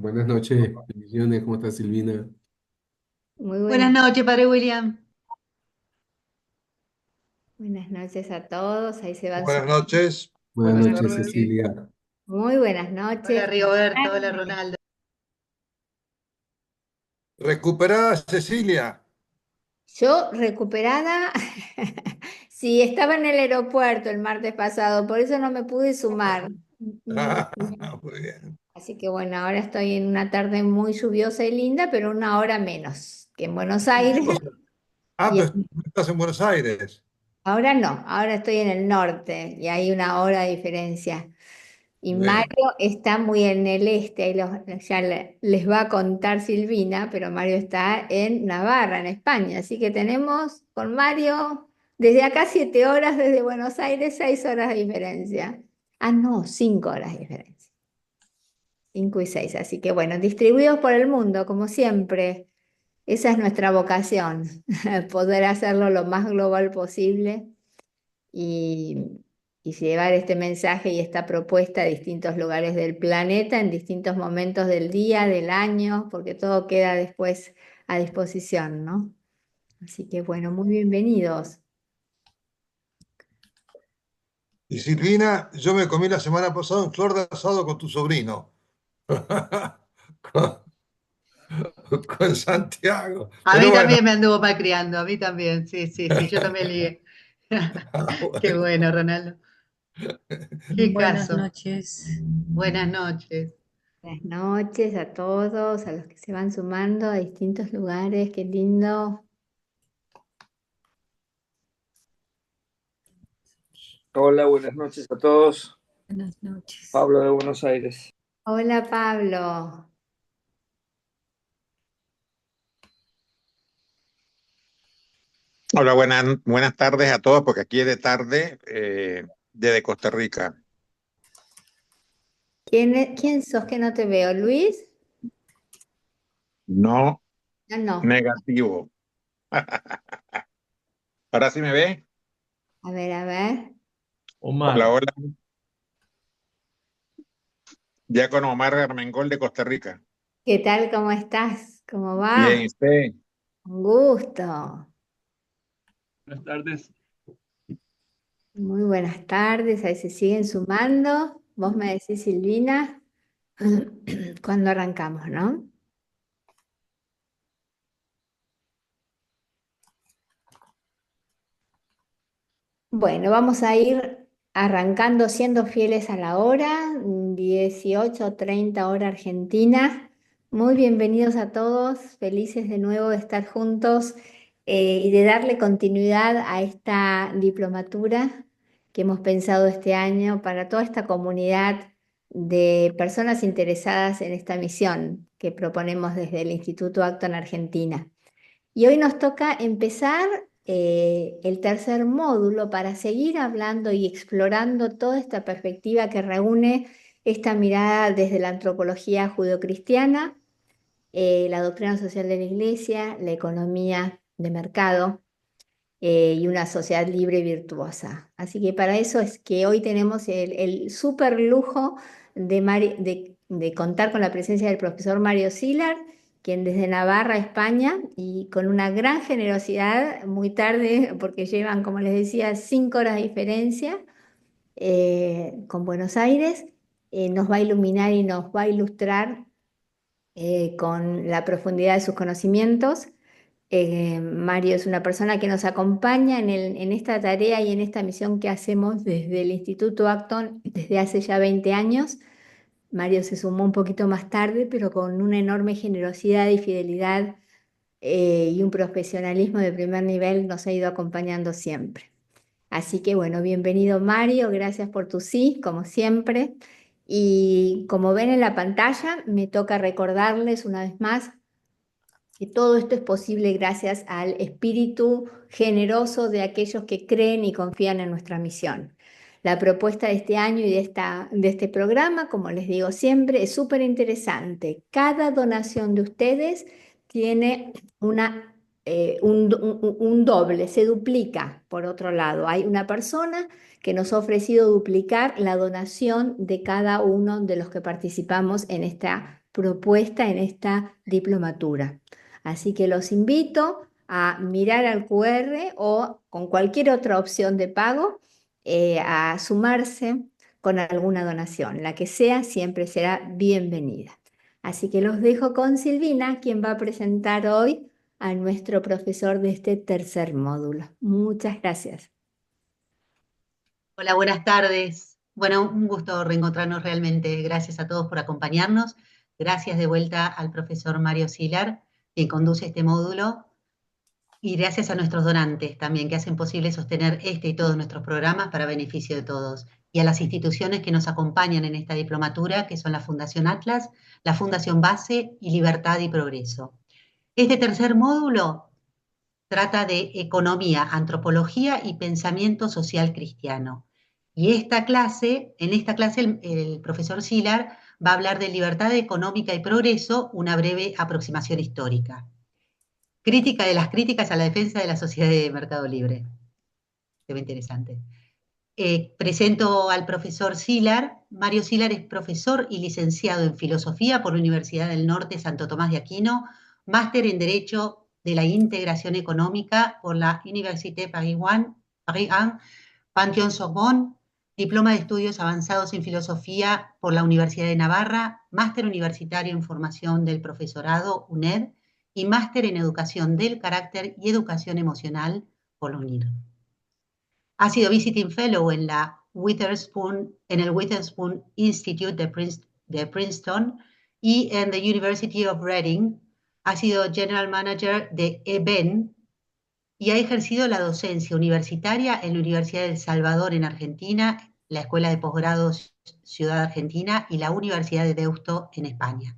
Buenas noches, bendiciones, ¿cómo está Silvina? Muy Buenas buenas, noches, padre William. buenas noches a todos. Ahí se van Buenas noches, Buenas buenas noches, tardes. Cecilia. muy buenas Hola noches. Rigoberto, hola Tarde. Ronaldo. Recuperada Cecilia. Yo recuperada, sí, estaba en el aeropuerto el martes pasado, por eso no me pude sumar. Mm, Muy bien. Así que bueno, ahora estoy en una tarde muy lluviosa y linda, pero una hora menos que en Buenos Aires. Y Tú estás en Buenos Aires. ahora no, ahora estoy en el norte y hay una hora de diferencia. Y Bien. Mario está muy en el este, ahí ya les va a contar Silvina, pero Mario está en Navarra, en España. Así que tenemos con Mario desde acá 7 horas, desde Buenos Aires 6 horas de diferencia. Ah, no, 5 horas de diferencia. 5 y 6. Así que bueno, distribuidos por el mundo, como siempre. Esa es nuestra vocación, poder hacerlo lo más global posible y, y llevar este mensaje y esta propuesta a distintos lugares del planeta, en distintos momentos del día, del año, porque todo queda después a disposición, ¿no? Así que bueno, muy bienvenidos. Y Silvina, yo me comí la semana pasada un flor de asado con tu sobrino, con, con Santiago. A Pero mí bueno, también me anduvo malcriando, a mí también, sí, sí, sí, yo también ligué. Qué bueno. bueno, Ronaldo. Qué Buenas caso. noches. Buenas noches. Buenas noches a todos, a los que se van sumando a distintos lugares, qué lindo. Hola, buenas noches a todos. Buenas noches. Pablo de Buenos Aires. Hola Pablo. Hola, buenas tardes a todos, porque aquí es de tarde desde Costa Rica. ¿Quién sos que no te veo? ¿Luis? No Ah, no. negativo. ¿Ahora sí me ve? A ver, a ver. Hola, Omar. hola. Ya con Omar Armengol de Costa Rica. ¿Qué tal? ¿Cómo estás? ¿Cómo Bien, ¿y va? usted? Un gusto. Buenas tardes. Muy buenas tardes, ahí se siguen sumando. Vos me decís, Silvina, cuando arrancamos, ¿no? Bueno, vamos a ir arrancando siendo fieles a la hora, 18:30 hora Argentina. Muy bienvenidos a todos, felices de nuevo de estar juntos y de darle continuidad a esta diplomatura que hemos pensado este año para toda esta comunidad de personas interesadas en esta misión que proponemos desde el Instituto Acton Argentina. Y hoy nos toca empezar el tercer módulo para seguir hablando y explorando toda esta perspectiva que reúne esta mirada desde la antropología judeocristiana, la doctrina social de la Iglesia, la economía de mercado y una sociedad libre y virtuosa. Así que para eso es que hoy tenemos el súper lujo de contar con la presencia del profesor Mario Silar, quien desde Navarra, España, y con una gran generosidad, muy tarde, porque llevan, como les decía, 5 horas de diferencia con Buenos Aires, nos va a iluminar y nos va a ilustrar con la profundidad de sus conocimientos. Mario es una persona que nos acompaña en esta tarea y en esta misión que hacemos desde el Instituto Acton desde hace ya 20 años. Mario se sumó un poquito más tarde, pero con una enorme generosidad y fidelidad y un profesionalismo de primer nivel nos ha ido acompañando siempre. Así que bueno, bienvenido Mario, gracias por tu sí, como siempre. Y como ven en la pantalla, me toca recordarles una vez más que todo esto es posible gracias al espíritu generoso de aquellos que creen y confían en nuestra misión. La propuesta de este año y de este programa, como les digo siempre, es súper interesante. Cada donación de ustedes tiene un doble, se duplica por otro lado. Hay una persona que nos ha ofrecido duplicar la donación de cada uno de los que participamos en esta propuesta en esta diplomatura. Así que los invito a mirar al QR o con cualquier otra opción de pago, a sumarse con alguna donación. La que sea siempre será bienvenida. Así que los dejo con Silvina, quien va a presentar hoy a nuestro profesor de este tercer módulo. Muchas gracias. Hola, buenas tardes. Bueno, un gusto reencontrarnos realmente. Gracias a todos por acompañarnos. Gracias de vuelta al profesor Mario Silar, quien conduce este módulo. Y gracias a nuestros donantes también, que hacen posible sostener este y todos nuestros programas para beneficio de todos. Y a las instituciones que nos acompañan en esta diplomatura, que son la Fundación Atlas, la Fundación Base y Libertad y Progreso. Este tercer módulo trata de economía, antropología y pensamiento social cristiano. Y en esta clase el profesor Silar va a hablar de libertad económica y progreso, una breve aproximación histórica. Crítica de las críticas a la defensa de la sociedad de mercado libre. Se ve interesante. Presento al profesor Silar. Mario Silar es profesor y licenciado en Filosofía por la Universidad del Norte Santo Tomás de Aquino, máster en Derecho de la Integración Económica por la Université Paris 1, Panthéon-Sorbonne, diploma de Estudios Avanzados en Filosofía por la Universidad de Navarra, máster universitario en Formación del Profesorado, UNED, y máster en Educación del Carácter y Educación Emocional por la UNIR. Ha sido Visiting Fellow en el Witherspoon Institute de Princeton y en the University of Reading. Ha sido General Manager de EBEN y ha ejercido la docencia universitaria en la Universidad de El Salvador en Argentina, la Escuela de Posgrado Ciudad Argentina y la Universidad de Deusto en España.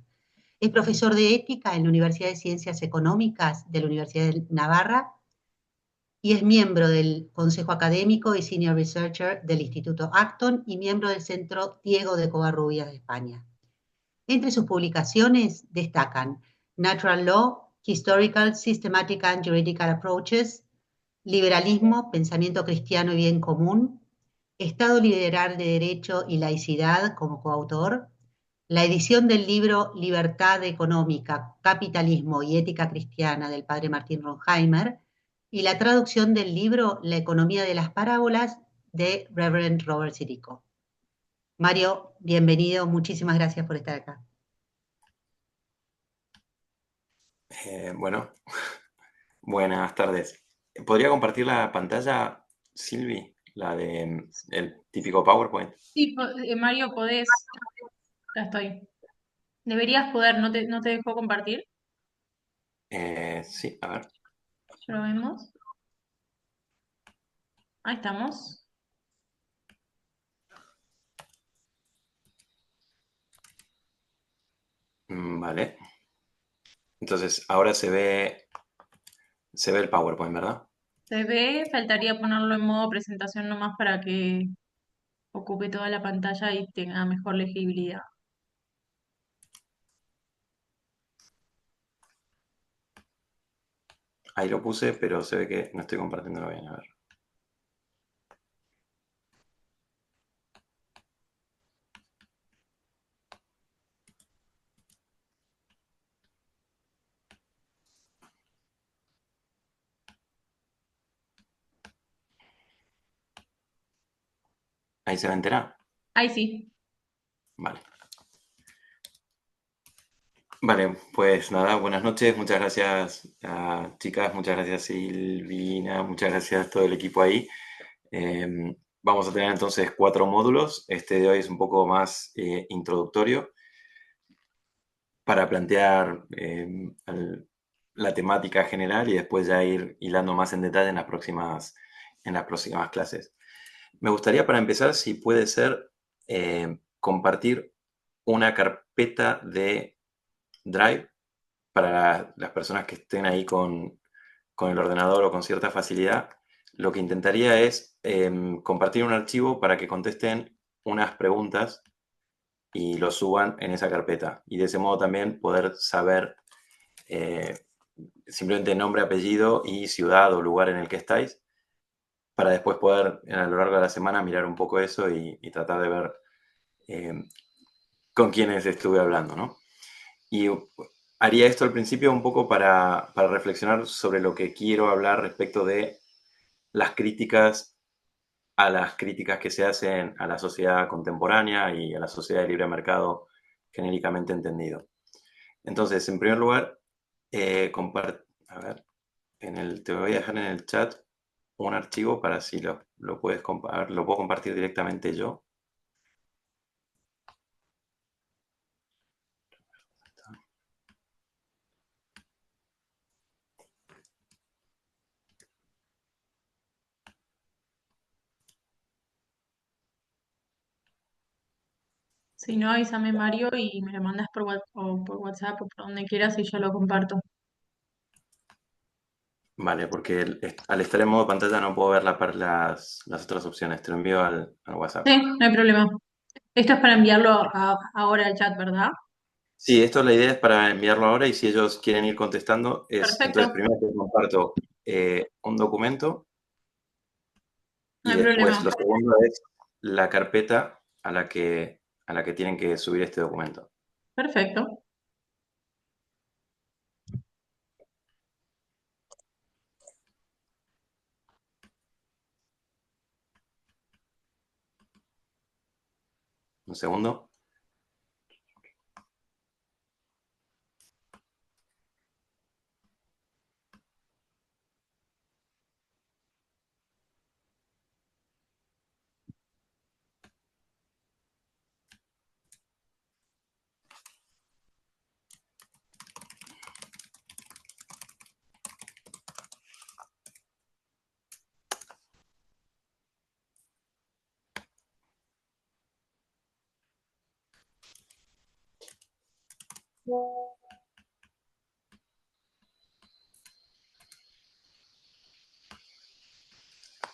Es profesor de ética en la Universidad de Ciencias Económicas de la Universidad de Navarra y es miembro del Consejo Académico y Senior Researcher del Instituto Acton y miembro del Centro Diego de Covarrubias de España. Entre sus publicaciones destacan Natural Law, Historical, Systematic and Juridical Approaches, Liberalismo, Pensamiento Cristiano y Bien Común, Estado Liberal de Derecho y Laicidad como coautor, la edición del libro Libertad Económica, Capitalismo y Ética Cristiana del padre Martín Ronheimer, y la traducción del libro La Economía de las Parábolas de Reverend Robert Sirico. Mario, bienvenido, muchísimas gracias por estar acá. Bueno, buenas tardes. ¿Podría compartir la pantalla, Silvi? La de el típico PowerPoint. Sí, Mario, podés. Ya estoy. Deberías poder, ¿no te dejó compartir? Sí, a ver. Ya lo vemos. Ahí estamos. Vale. Entonces, ahora se ve el PowerPoint, ¿verdad? Se ve, faltaría ponerlo en modo presentación nomás para que ocupe toda la pantalla y tenga mejor legibilidad. Ahí lo puse, pero se ve que no estoy compartiéndolo bien. A ver. ¿Ahí se va a enterar? Ahí sí. Vale. Vale, pues nada, buenas noches, muchas gracias chicas, muchas gracias Silvina, muchas gracias a todo el equipo ahí. Vamos a tener entonces 4 módulos, este de hoy es un poco más introductorio para plantear la temática general y después ya ir hilando más en detalle en las próximas clases. Me gustaría para empezar, si puede ser, compartir una carpeta de Drive para las personas que estén ahí con el ordenador o con cierta facilidad. Lo que intentaría es compartir un archivo para que contesten unas preguntas y lo suban en esa carpeta. Y de ese modo también poder saber simplemente nombre, apellido y ciudad o lugar en el que estáis, para después poder a lo largo de la semana mirar un poco eso y tratar de ver con quiénes estuve hablando, ¿no? Y haría esto al principio un poco para reflexionar sobre lo que quiero hablar respecto de las críticas a las críticas que se hacen a la sociedad contemporánea y a la sociedad de libre mercado genéricamente entendido. Entonces, en primer lugar, a ver, te voy a dejar en el chat un archivo para si lo puedes lo puedo compartir directamente yo. Si no, avísame Mario y me lo mandas o por WhatsApp o por donde quieras y yo lo comparto. Vale, porque al estar en modo pantalla no puedo ver las otras opciones. Te lo envío al WhatsApp. Sí, no hay problema. Esto es para enviarlo ahora al chat, ¿verdad? Sí, esto la idea es para enviarlo ahora y si ellos quieren ir contestando entonces Perfecto, primero te comparto un documento no y hay después problema. lo segundo es la carpeta a la que tienen que subir este documento. Perfecto. Un segundo.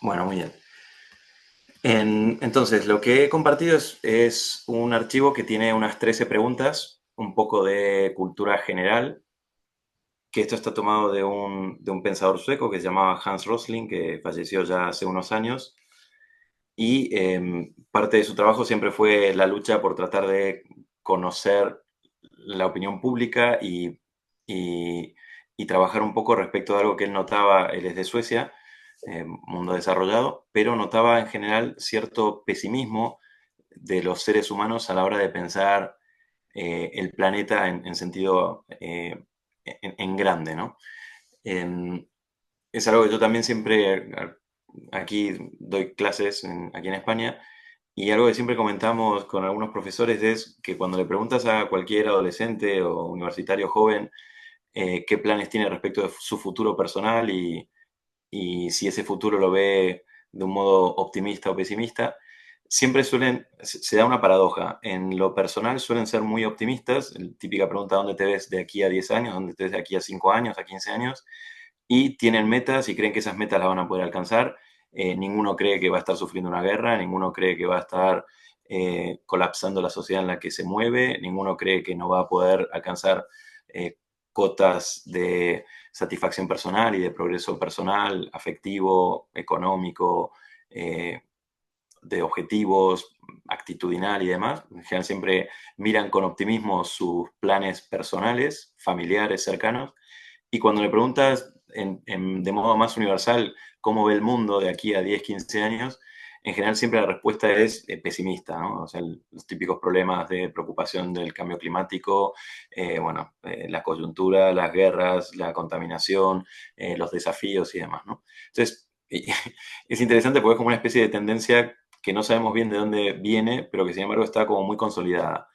Bueno, muy bien. Entonces, lo que he compartido es un archivo que tiene unas 13 preguntas, un poco de cultura general, que esto está tomado de un pensador sueco que se llamaba Hans Rosling, que falleció ya hace unos años, y parte de su trabajo siempre fue la lucha por tratar de conocer la opinión pública y trabajar un poco respecto de algo que él notaba. Él es de Suecia, mundo desarrollado, pero notaba en general cierto pesimismo de los seres humanos a la hora de pensar el planeta en sentido en grande, ¿no? Es algo que yo también siempre aquí doy clases aquí en España y algo que siempre comentamos con algunos profesores es que cuando le preguntas a cualquier adolescente o universitario joven qué planes tiene respecto de su futuro personal y si ese futuro lo ve de un modo optimista o pesimista, siempre se da una paradoja. En lo personal suelen ser muy optimistas, típica pregunta, ¿dónde te ves de aquí a 10 años? ¿Dónde te ves de aquí a 5 años, a 15 años? Y tienen metas y creen que esas metas las van a poder alcanzar. Ninguno cree que va a estar sufriendo una guerra, ninguno cree que va a estar colapsando la sociedad en la que se mueve, ninguno cree que no va a poder alcanzar cotas de satisfacción personal y de progreso personal, afectivo, económico, de objetivos, actitudinal y demás. En general siempre miran con optimismo sus planes personales, familiares, cercanos, y cuando le preguntas de modo más universal cómo ve el mundo de aquí a 10, 15 años, en general siempre la respuesta es pesimista, ¿no? O sea, los típicos problemas de preocupación del cambio climático, la coyuntura, las guerras, la contaminación, los desafíos y demás, ¿no? Entonces, es interesante porque es como una especie de tendencia que no sabemos bien de dónde viene, pero que sin embargo está como muy consolidada.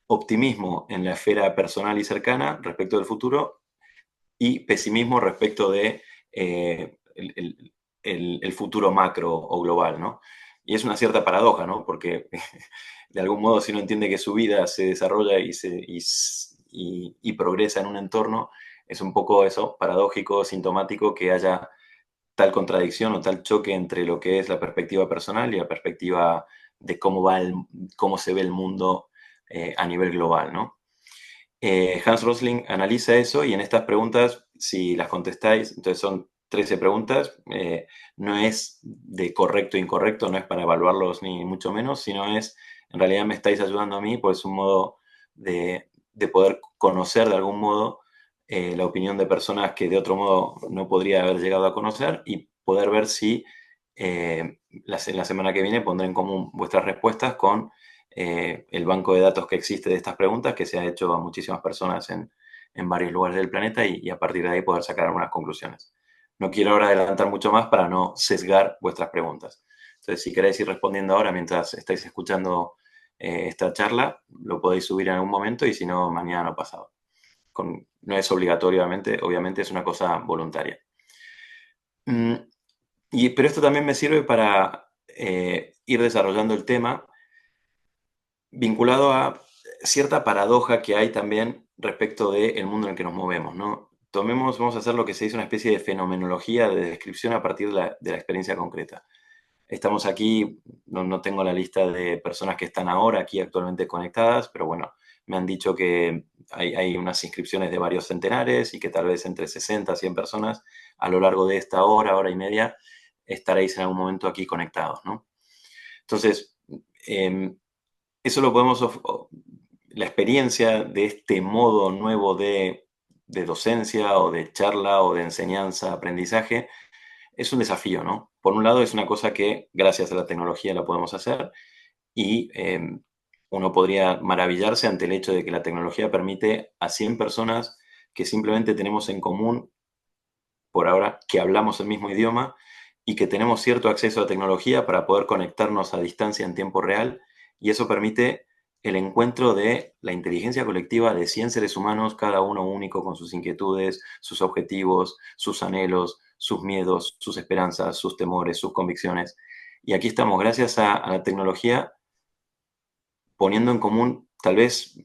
Optimismo en la esfera personal y cercana respecto del futuro y pesimismo respecto de el futuro macro o global, ¿no? Y es una cierta paradoja, ¿no? Porque de algún modo si uno entiende que su vida se desarrolla y progresa en un entorno, es un poco eso, paradójico, sintomático, que haya tal contradicción o tal choque entre lo que es la perspectiva personal y la perspectiva de cómo se ve el mundo a nivel global, ¿no? Hans Rosling analiza eso y en estas preguntas, si las contestáis, entonces son 13 preguntas, no es de correcto e incorrecto, no es para evaluarlos ni mucho menos, sino es, en realidad me estáis ayudando a mí, pues un modo de poder conocer de algún modo la opinión de personas que de otro modo no podría haber llegado a conocer y poder ver si la semana que viene pondré en común vuestras respuestas con el banco de datos que existe de estas preguntas, que se ha hecho a muchísimas personas en varios lugares del planeta y a partir de ahí poder sacar algunas conclusiones. No quiero ahora adelantar mucho más para no sesgar vuestras preguntas. Entonces, si queréis ir respondiendo ahora mientras estáis escuchando esta charla, lo podéis subir en algún momento y si no, mañana o pasado. No es obligatorio, obviamente es una cosa voluntaria. Pero esto también me sirve para ir desarrollando el tema vinculado a cierta paradoja que hay también respecto del mundo en el que nos movemos, ¿no? Vamos a hacer lo que se dice una especie de fenomenología de descripción a partir de la experiencia concreta. Estamos aquí, no tengo la lista de personas que están ahora aquí actualmente conectadas, pero bueno, me han dicho que hay unas inscripciones de varios centenares y que tal vez entre 60 a 100 personas a lo largo de esta hora y media, estaréis en algún momento aquí conectados, ¿no? Entonces, eso lo podemos, la experiencia de este modo nuevo de docencia o de charla o de enseñanza, aprendizaje, es un desafío, ¿no? Por un lado es una cosa que gracias a la tecnología la podemos hacer y uno podría maravillarse ante el hecho de que la tecnología permite a 100 personas que simplemente tenemos en común, por ahora, que hablamos el mismo idioma y que tenemos cierto acceso a tecnología para poder conectarnos a distancia en tiempo real, y eso permite el encuentro de la inteligencia colectiva de 100 seres humanos, cada uno único con sus inquietudes, sus objetivos, sus anhelos, sus miedos, sus esperanzas, sus temores, sus convicciones. Y aquí estamos, gracias a la tecnología, poniendo en común tal vez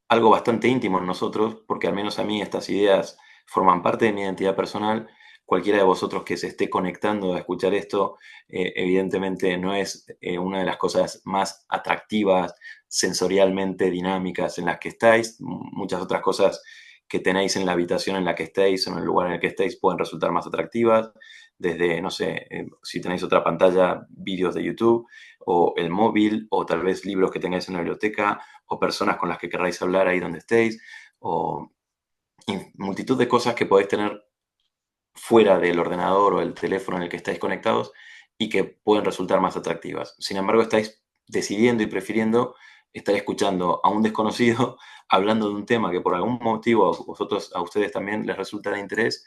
algo bastante íntimo en nosotros, porque al menos a mí estas ideas forman parte de mi identidad personal. Cualquiera de vosotros que se esté conectando a escuchar esto, evidentemente no es una de las cosas más atractivas, sensorialmente dinámicas en las que estáis. Muchas otras cosas que tenéis en la habitación en la que estéis o en el lugar en el que estéis pueden resultar más atractivas, desde, no sé, si tenéis otra pantalla, vídeos de YouTube, o el móvil, o tal vez libros que tengáis en la biblioteca, o personas con las que querráis hablar ahí donde estéis, o multitud de cosas que podéis tener fuera del ordenador o el teléfono en el que estáis conectados y que pueden resultar más atractivas. Sin embargo, estáis decidiendo y prefiriendo estar escuchando a un desconocido hablando de un tema que por algún motivo a ustedes también les resulta de interés,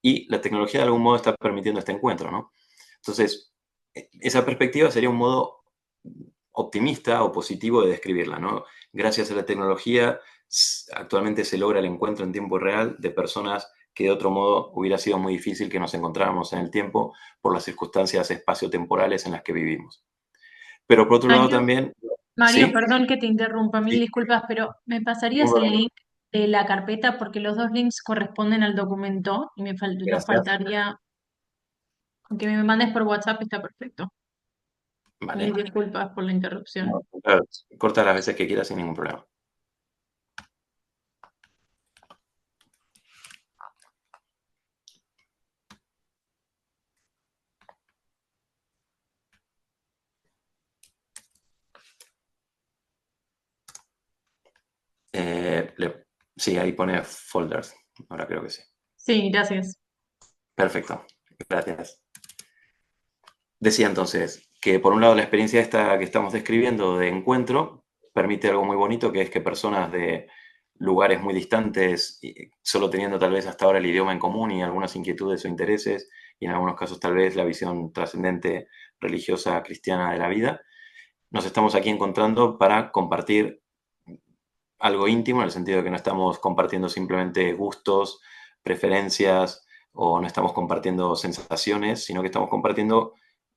y la tecnología de algún modo está permitiendo este encuentro, ¿no? Entonces, esa perspectiva sería un modo optimista o positivo de describirla, ¿no? Gracias a la tecnología, actualmente se logra el encuentro en tiempo real de personas que de otro modo hubiera sido muy difícil que nos encontráramos en el tiempo por las circunstancias espaciotemporales en las que vivimos. Pero por otro lado también, Mario, ¿sí? perdón que te interrumpa, mil Sí, disculpas, pero ¿me pasarías ningún el problema. link de la carpeta? Porque los dos links corresponden al documento y nos Gracias. faltaría, aunque me mandes por WhatsApp, está perfecto. Mil Vale. disculpas por la interrupción. Claro, corta las veces que quieras sin ningún problema. Sí, ahí pone folders. Ahora creo que sí. Sí, gracias. Perfecto. Gracias. Decía entonces que por un lado la experiencia esta que estamos describiendo de encuentro permite algo muy bonito, que es que personas de lugares muy distantes, solo teniendo tal vez hasta ahora el idioma en común y algunas inquietudes o intereses, y en algunos casos tal vez la visión trascendente religiosa cristiana de la vida, nos estamos aquí encontrando para compartir algo íntimo, en el sentido de que no estamos compartiendo simplemente gustos, preferencias, o no estamos compartiendo sensaciones, sino que estamos compartiendo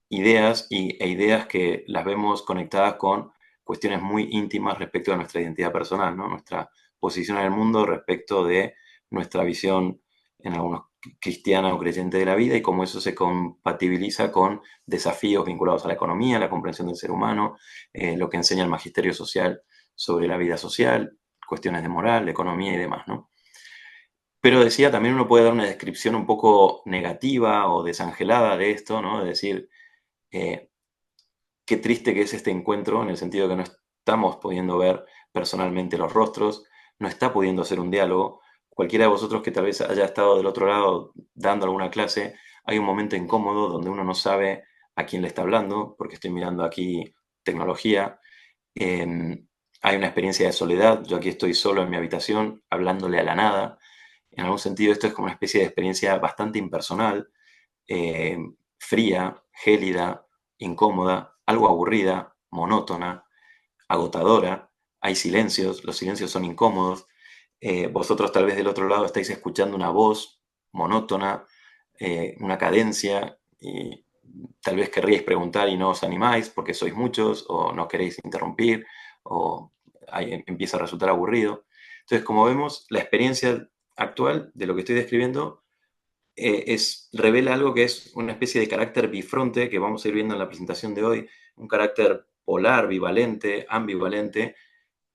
ideas e ideas que las vemos conectadas con cuestiones muy íntimas respecto de nuestra identidad personal, ¿no? Nuestra posición en el mundo respecto de nuestra visión, en algunos cristiana o creyente de la vida, y cómo eso se compatibiliza con desafíos vinculados a la economía, la comprensión del ser humano, lo que enseña el magisterio social sobre la vida social, cuestiones de moral, de economía y demás, ¿no? Pero decía, también uno puede dar una descripción un poco negativa o desangelada de esto, ¿no? De decir, qué triste que es este encuentro, en el sentido de que no estamos pudiendo ver personalmente los rostros, no está pudiendo hacer un diálogo. Cualquiera de vosotros que tal vez haya estado del otro lado dando alguna clase, hay un momento incómodo donde uno no sabe a quién le está hablando, porque estoy mirando aquí tecnología. Hay una experiencia de soledad. Yo aquí estoy solo en mi habitación, hablándole a la nada. En algún sentido, esto es como una especie de experiencia bastante impersonal, eh, fría, gélida, incómoda, algo aburrida, monótona, agotadora. Hay silencios, los silencios son incómodos. Vosotros tal vez del otro lado estáis escuchando una voz monótona, una cadencia, y tal vez querríais preguntar y no os animáis porque sois muchos, o no queréis interrumpir, o empieza a resultar aburrido. Entonces, como vemos, la experiencia actual de lo que estoy describiendo revela algo que es una especie de carácter bifronte que vamos a ir viendo en la presentación de hoy, un carácter polar, bivalente, ambivalente,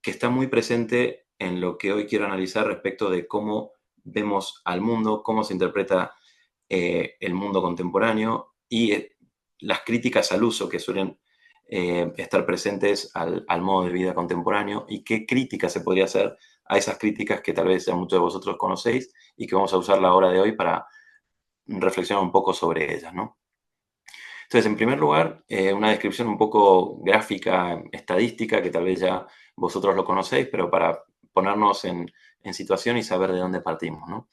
que está muy presente en lo que hoy quiero analizar respecto de cómo vemos al mundo, cómo se interpreta el mundo contemporáneo y las críticas al uso que suelen estar presentes al modo de vida contemporáneo, y qué crítica se podría hacer a esas críticas que tal vez ya muchos de vosotros conocéis y que vamos a usar la hora de hoy para reflexionar un poco sobre ellas, ¿no? Entonces, en primer lugar, una descripción un poco gráfica, estadística, que tal vez ya vosotros lo conocéis, pero para ponernos en situación y saber de dónde partimos, ¿no?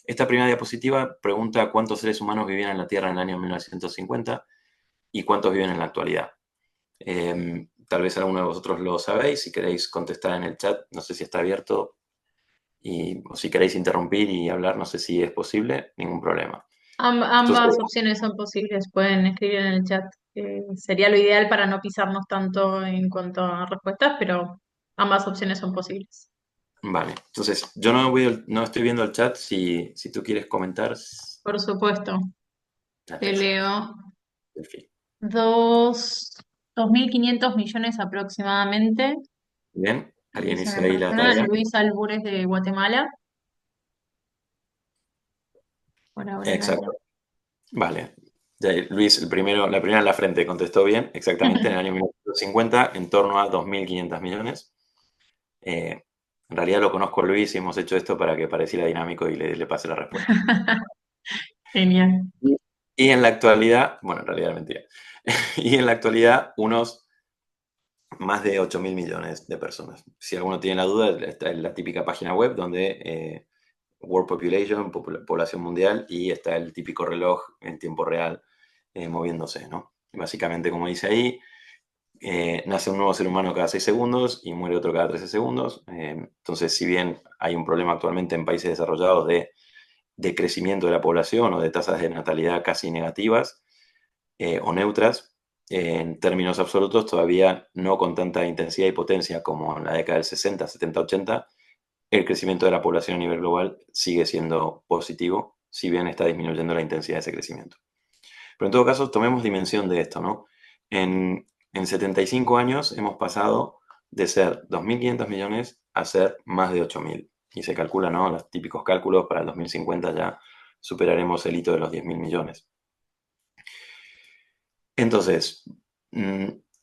Esta primera diapositiva pregunta cuántos seres humanos vivían en la Tierra en el año 1950 y cuántos viven en la actualidad. Tal vez alguno de vosotros lo sabéis. Si queréis contestar en el chat, no sé si está abierto, o si queréis interrumpir y hablar, no sé si es posible, ningún problema. Entonces, Ambas opciones son posibles, pueden escribir en el chat. Sería lo ideal para no pisarnos tanto en cuanto a respuestas, pero ambas opciones son posibles. vale, entonces yo no estoy viendo el chat. Si tú quieres comentar, Por supuesto, te gracias. leo. En fin. 2.500 millones aproximadamente, Bien, alguien dice hizo una ahí la persona. tarea. Luis Albures de Guatemala. Por ahora nadie. Exacto. Vale. Ya, Luis, la primera en la frente contestó bien, exactamente, en el año 1950, en torno a 2.500 millones. En realidad lo conozco a Luis y hemos hecho esto para que pareciera dinámico y le pase la respuesta. Genial. Y en la actualidad, bueno, en realidad es mentira. Y en la actualidad, unos más de 8.000 millones de personas. Si alguno tiene la duda, está en la típica página web donde World Population, población mundial, y está el típico reloj en tiempo real moviéndose, ¿no? Básicamente, como dice ahí, nace un nuevo ser humano cada 6 segundos y muere otro cada 13 segundos. Entonces, si bien hay un problema actualmente en países desarrollados de crecimiento de la población o de tasas de natalidad casi negativas o neutras, en términos absolutos todavía no con tanta intensidad y potencia como en la década del 60, 70, 80, el crecimiento de la población a nivel global sigue siendo positivo, si bien está disminuyendo la intensidad de ese crecimiento. Pero en todo caso, tomemos dimensión de esto, ¿no? En 75 años hemos pasado de ser 2.500 millones a ser más de 8.000. Y se calcula, ¿no? Los típicos cálculos, para el 2050 ya superaremos el hito de los 10.000 millones. Entonces,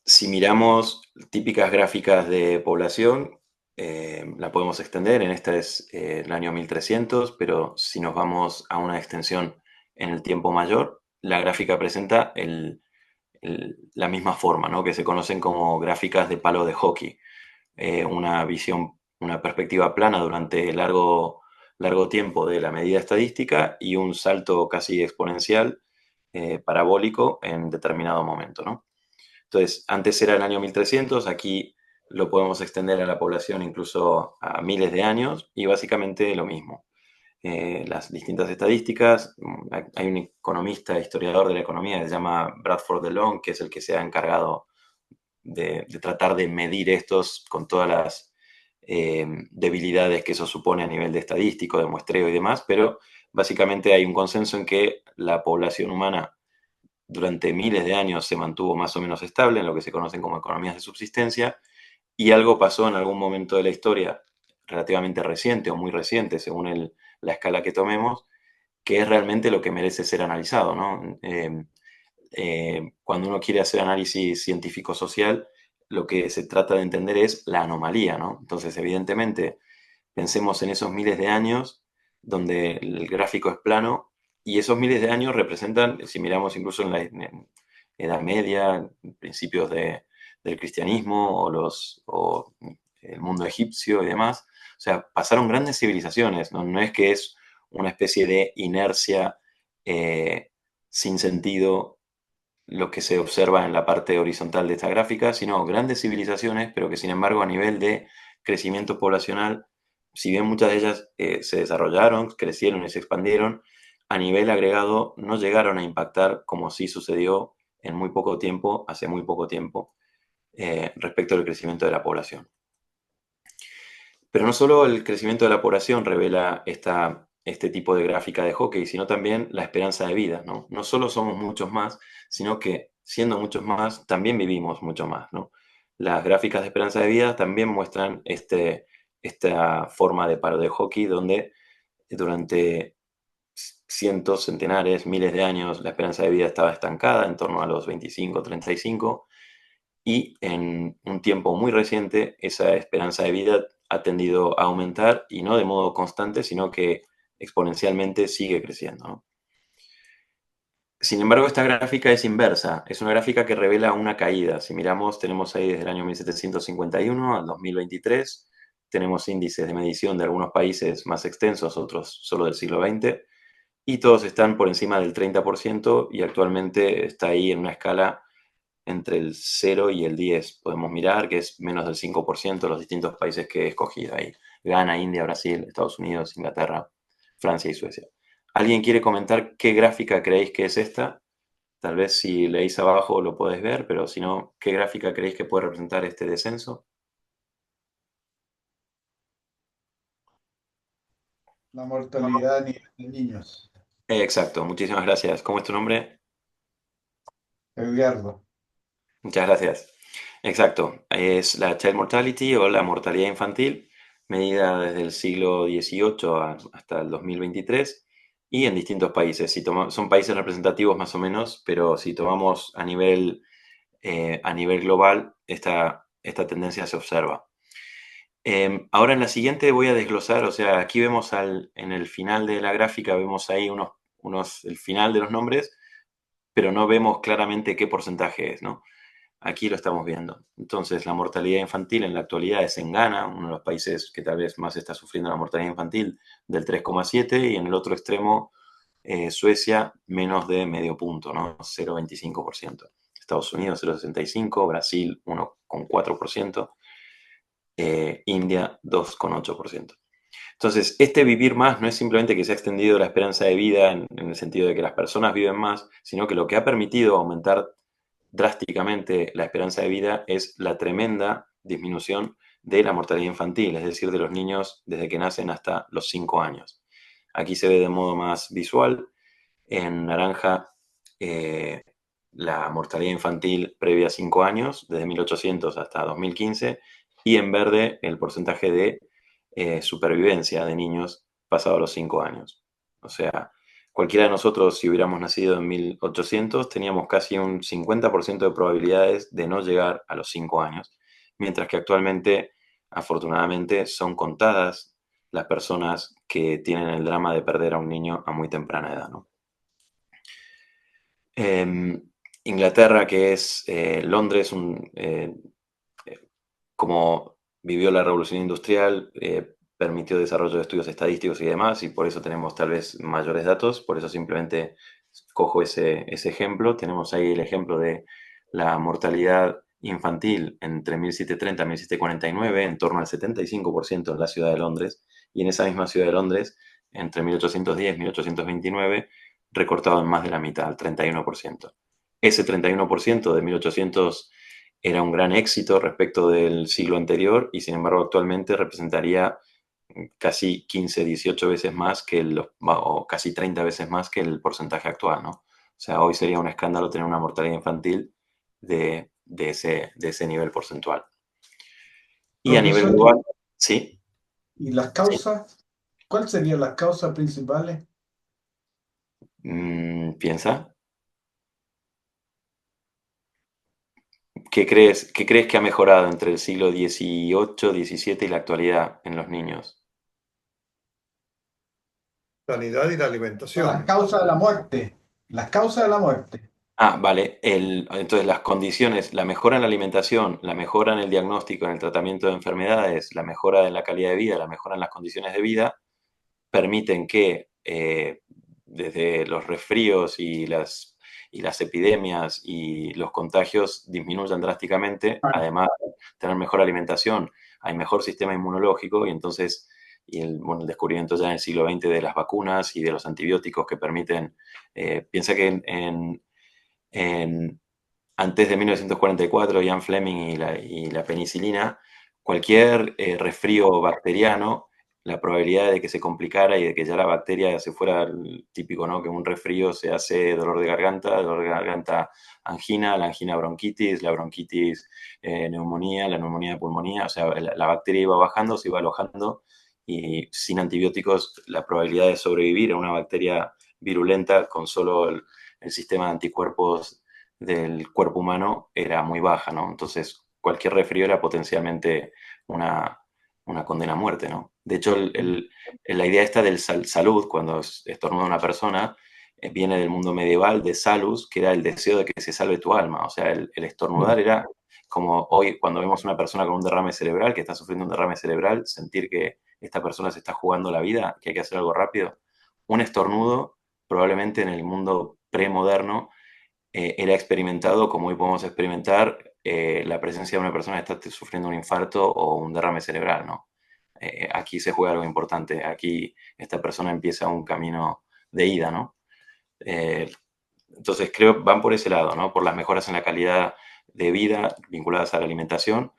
si miramos típicas gráficas de población, la podemos extender. En esta es el año 1300, pero si nos vamos a una extensión en el tiempo mayor, la gráfica presenta la misma forma, ¿no? Que se conocen como gráficas de palo de hockey. Una visión, una perspectiva plana durante largo tiempo de la medida estadística y un salto casi exponencial, parabólico en determinado momento, ¿no? Entonces, antes era el año 1300, aquí lo podemos extender a la población incluso a miles de años, y básicamente lo mismo. Las distintas estadísticas, hay un economista, historiador de la economía que se llama Bradford DeLong, que es el que se ha encargado de tratar de medir estos con todas las debilidades que eso supone a nivel de estadístico, de muestreo y demás, pero básicamente hay un consenso en que la población humana durante miles de años se mantuvo más o menos estable en lo que se conocen como economías de subsistencia, y algo pasó en algún momento de la historia relativamente reciente o muy reciente, según la escala que tomemos, que es realmente lo que merece ser analizado, ¿no? Cuando uno quiere hacer análisis científico-social, lo que se trata de entender es la anomalía, ¿no? Entonces, evidentemente, pensemos en esos miles de años donde el gráfico es plano y esos miles de años representan, si miramos incluso en la Edad Media, principios del cristianismo o el mundo egipcio y demás, o sea, pasaron grandes civilizaciones, no es que es una especie de inercia sin sentido lo que se observa en la parte horizontal de esta gráfica, sino grandes civilizaciones, pero que sin embargo a nivel de crecimiento poblacional, si bien muchas de ellas se desarrollaron, crecieron y se expandieron, a nivel agregado no llegaron a impactar como sí sucedió en muy poco tiempo, hace muy poco tiempo, respecto al crecimiento de la población. Pero no solo el crecimiento de la población revela este tipo de gráfica de hockey, sino también la esperanza de vida, ¿no? No solo somos muchos más, sino que siendo muchos más, también vivimos mucho más, ¿no? Las gráficas de esperanza de vida también muestran esta forma de paro de hockey donde durante cientos, centenares, miles de años la esperanza de vida estaba estancada en torno a los 25, 35 y en un tiempo muy reciente esa esperanza de vida ha tendido a aumentar y no de modo constante, sino que exponencialmente sigue creciendo, ¿no? Sin embargo, esta gráfica es inversa, es una gráfica que revela una caída. Si miramos, tenemos ahí desde el año 1751 al 2023, tenemos índices de medición de algunos países más extensos, otros solo del siglo XX, y todos están por encima del 30% y actualmente está ahí en una escala entre el 0 y el 10. Podemos mirar que es menos del 5% los distintos países que he escogido ahí. Ghana, India, Brasil, Estados Unidos, Inglaterra, Francia y Suecia. ¿Alguien quiere comentar qué gráfica creéis que es esta? Tal vez si leéis abajo lo podéis ver, pero si no, ¿qué gráfica creéis que puede representar este descenso? La mortalidad a nivel de niños. Exacto, muchísimas gracias. ¿Cómo es tu nombre? Edgardo. Muchas gracias. Exacto, es la Child Mortality o la mortalidad infantil, medida desde el siglo XVIII hasta el 2023 y en distintos países. Son países representativos más o menos, pero si tomamos a nivel global, esta tendencia se observa. Ahora en la siguiente voy a desglosar, o sea, aquí vemos en el final de la gráfica, vemos ahí el final de los nombres, pero no vemos claramente qué porcentaje es, ¿no? Aquí lo estamos viendo. Entonces, la mortalidad infantil en la actualidad es en Ghana, uno de los países que tal vez más está sufriendo la mortalidad infantil, del 3,7, y en el otro extremo, Suecia, menos de medio punto, ¿no? 0,25%. Estados Unidos, 0,65%, Brasil, 1,4%, India, 2,8%. Entonces, este vivir más no es simplemente que se ha extendido la esperanza de vida en el sentido de que las personas viven más, sino que lo que ha permitido aumentar drásticamente la esperanza de vida es la tremenda disminución de la mortalidad infantil, es decir, de los niños desde que nacen hasta los 5 años. Aquí se ve de modo más visual, en naranja la mortalidad infantil previa a 5 años, desde 1800 hasta 2015, y en verde el porcentaje de supervivencia de niños pasados los 5 años. O sea, cualquiera de nosotros, si hubiéramos nacido en 1800, teníamos casi un 50% de probabilidades de no llegar a los 5 años, mientras que actualmente, afortunadamente, son contadas las personas que tienen el drama de perder a un niño a muy temprana edad, ¿no? Inglaterra, que es Londres, como vivió la revolución industrial, permitió desarrollo de estudios estadísticos y demás, y por eso tenemos tal vez mayores datos, por eso simplemente cojo ese ejemplo. Tenemos ahí el ejemplo de la mortalidad infantil entre 1730 y 1749, en torno al 75% en la ciudad de Londres, y en esa misma ciudad de Londres, entre 1810 y 1829, recortado en más de la mitad, al 31%. Ese 31% de 1800 era un gran éxito respecto del siglo anterior y sin embargo actualmente representaría casi 15, 18 veces más o casi 30 veces más que el porcentaje actual, ¿no? O sea, hoy sería un escándalo tener una mortalidad infantil de ese nivel porcentual. Y a nivel Profesor, global, sí, ¿y las causas? ¿Cuáles serían las causas principales? piensa. ¿Qué crees que ha mejorado entre el siglo XVIII, XVII y la actualidad en los niños? sanidad y la Las alimentación. causas de la muerte. Las causas de la muerte. Vale. Entonces, las condiciones, la mejora en la alimentación, la mejora en el diagnóstico, en el tratamiento de enfermedades, la mejora en la calidad de vida, la mejora en las condiciones de vida, permiten que desde los resfríos y las epidemias y los contagios disminuyan drásticamente. Además, tener mejor alimentación, hay mejor sistema inmunológico y entonces, el descubrimiento ya en el siglo XX de las vacunas y de los antibióticos que permiten, piensa que antes de 1944, Ian Fleming y la penicilina, cualquier resfrío bacteriano, la probabilidad de que se complicara y de que ya la bacteria se fuera, típico, ¿no? Que un resfrío se hace dolor de garganta, angina, la angina bronquitis, la bronquitis neumonía, la neumonía pulmonía, o sea, la bacteria iba bajando, se iba alojando y sin antibióticos la probabilidad de sobrevivir a una bacteria virulenta con solo el sistema de anticuerpos del cuerpo humano era muy baja, ¿no? Entonces, cualquier resfrío era potencialmente una condena a muerte, ¿no? De hecho, la idea esta del salud, cuando estornuda una persona, viene del mundo medieval, de salus, que era el deseo de que se salve tu alma. O sea, el estornudar era como hoy, cuando vemos una persona con un derrame cerebral, que está sufriendo un derrame cerebral, sentir que esta persona se está jugando la vida, que hay que hacer algo rápido. Un estornudo, probablemente en el mundo premoderno, era experimentado como hoy podemos experimentar la presencia de una persona que está sufriendo un infarto o un derrame cerebral, ¿no? Aquí se juega algo importante, aquí esta persona empieza un camino de ida, ¿no? Entonces creo van por ese lado, ¿no? Por las mejoras en la calidad de vida vinculadas a la alimentación.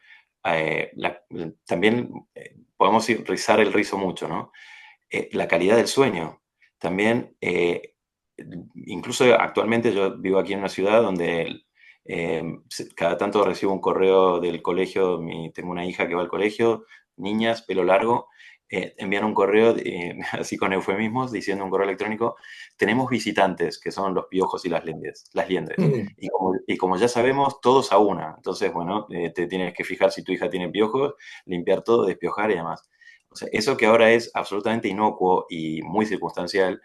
También podemos rizar el rizo mucho, ¿no? La calidad del sueño. También, incluso actualmente yo vivo aquí en una ciudad donde cada tanto recibo un correo del colegio, tengo una hija que va al colegio, niñas, pelo largo, envían un correo, así con eufemismos, diciendo un correo electrónico, tenemos visitantes, que son los piojos y las liendres. Y como ya sabemos, todos a una. Entonces, bueno, te tienes que fijar si tu hija tiene piojos, limpiar todo, despiojar y demás. O sea, eso que ahora es absolutamente inocuo y muy circunstancial,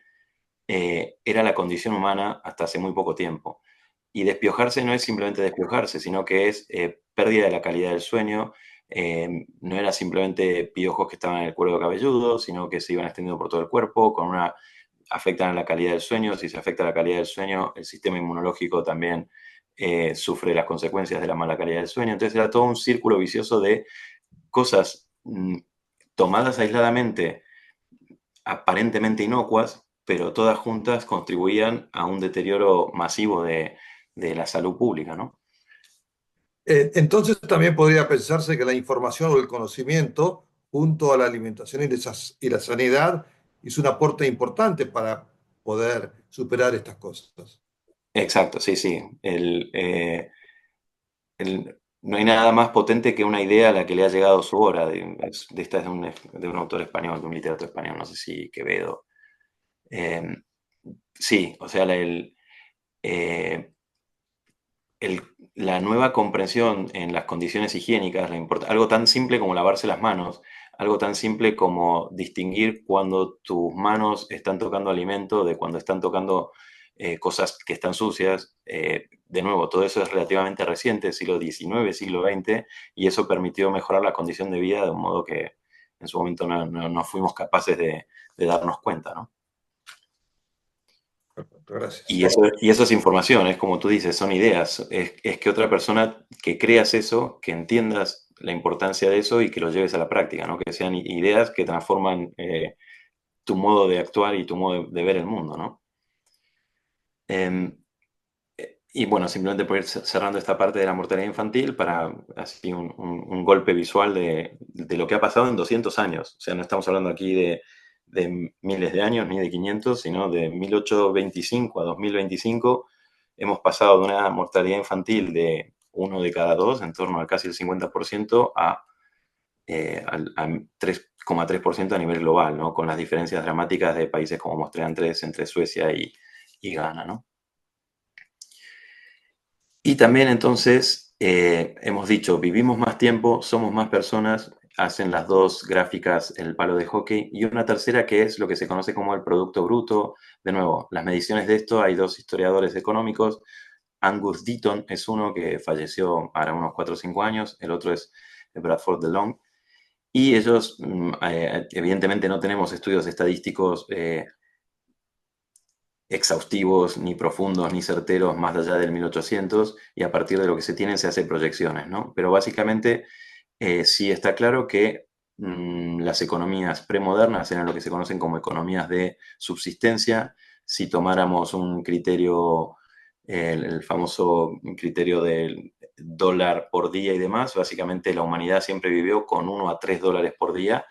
era la condición humana hasta hace muy poco tiempo. Y despiojarse no es simplemente despiojarse, sino que es pérdida de la calidad del sueño. No era simplemente piojos que estaban en el cuero cabelludo, sino que se iban extendiendo por todo el cuerpo, afectan a la calidad del sueño. Si se afecta la calidad del sueño, el sistema inmunológico también sufre las consecuencias de la mala calidad del sueño. Entonces era todo un círculo vicioso de cosas tomadas aisladamente, aparentemente inocuas, pero todas juntas contribuían a un deterioro masivo de la salud pública, ¿no? Entonces también podría pensarse que la información o el conocimiento, junto a la alimentación y la sanidad, hizo un aporte importante para poder superar estas cosas. Exacto, sí, sí. No hay nada más potente que una idea a la que le ha llegado su hora. Esta es de un autor español, de un literato español, no sé si Quevedo. Sí, o sea, la nueva comprensión en las condiciones higiénicas, algo tan simple como lavarse las manos, algo tan simple como distinguir cuando tus manos están tocando alimento de cuando están tocando cosas que están sucias. De nuevo, todo eso es relativamente reciente, siglo XIX, siglo XX, y eso permitió mejorar la condición de vida de un modo que en su momento no fuimos capaces de darnos cuenta, ¿no? Gracias. Y eso es información, es como tú dices, son ideas. Es que otra persona, que creas eso, que entiendas la importancia de eso y que lo lleves a la práctica, ¿no? Que sean ideas que transforman tu modo de actuar y tu modo de ver el mundo, ¿no? Y bueno, simplemente por ir cerrando esta parte de la mortalidad infantil para así un golpe visual de lo que ha pasado en 200 años. O sea, no estamos hablando aquí de miles de años ni de 500, sino de 1825 a 2025 hemos pasado de una mortalidad infantil de 1 de cada 2, en torno al casi el 50%, a 3,3% a nivel global, ¿no? Con las diferencias dramáticas de países como mostré antes entre Suecia y Ghana, ¿no? Y también entonces hemos dicho, vivimos más tiempo, somos más personas, hacen las dos gráficas el palo de hockey, y una tercera que es lo que se conoce como el Producto Bruto. De nuevo, las mediciones de esto, hay dos historiadores económicos. Angus Deaton es uno que falleció ahora unos 4 o 5 años, el otro es Bradford DeLong, y ellos, evidentemente no tenemos estudios estadísticos exhaustivos, ni profundos, ni certeros más allá del 1800, y a partir de lo que se tiene se hace proyecciones, ¿no? Pero básicamente sí está claro que las economías premodernas eran lo que se conocen como economías de subsistencia. Si tomáramos un criterio, el famoso criterio del dólar por día y demás, básicamente la humanidad siempre vivió con 1 a 3 dólares por día,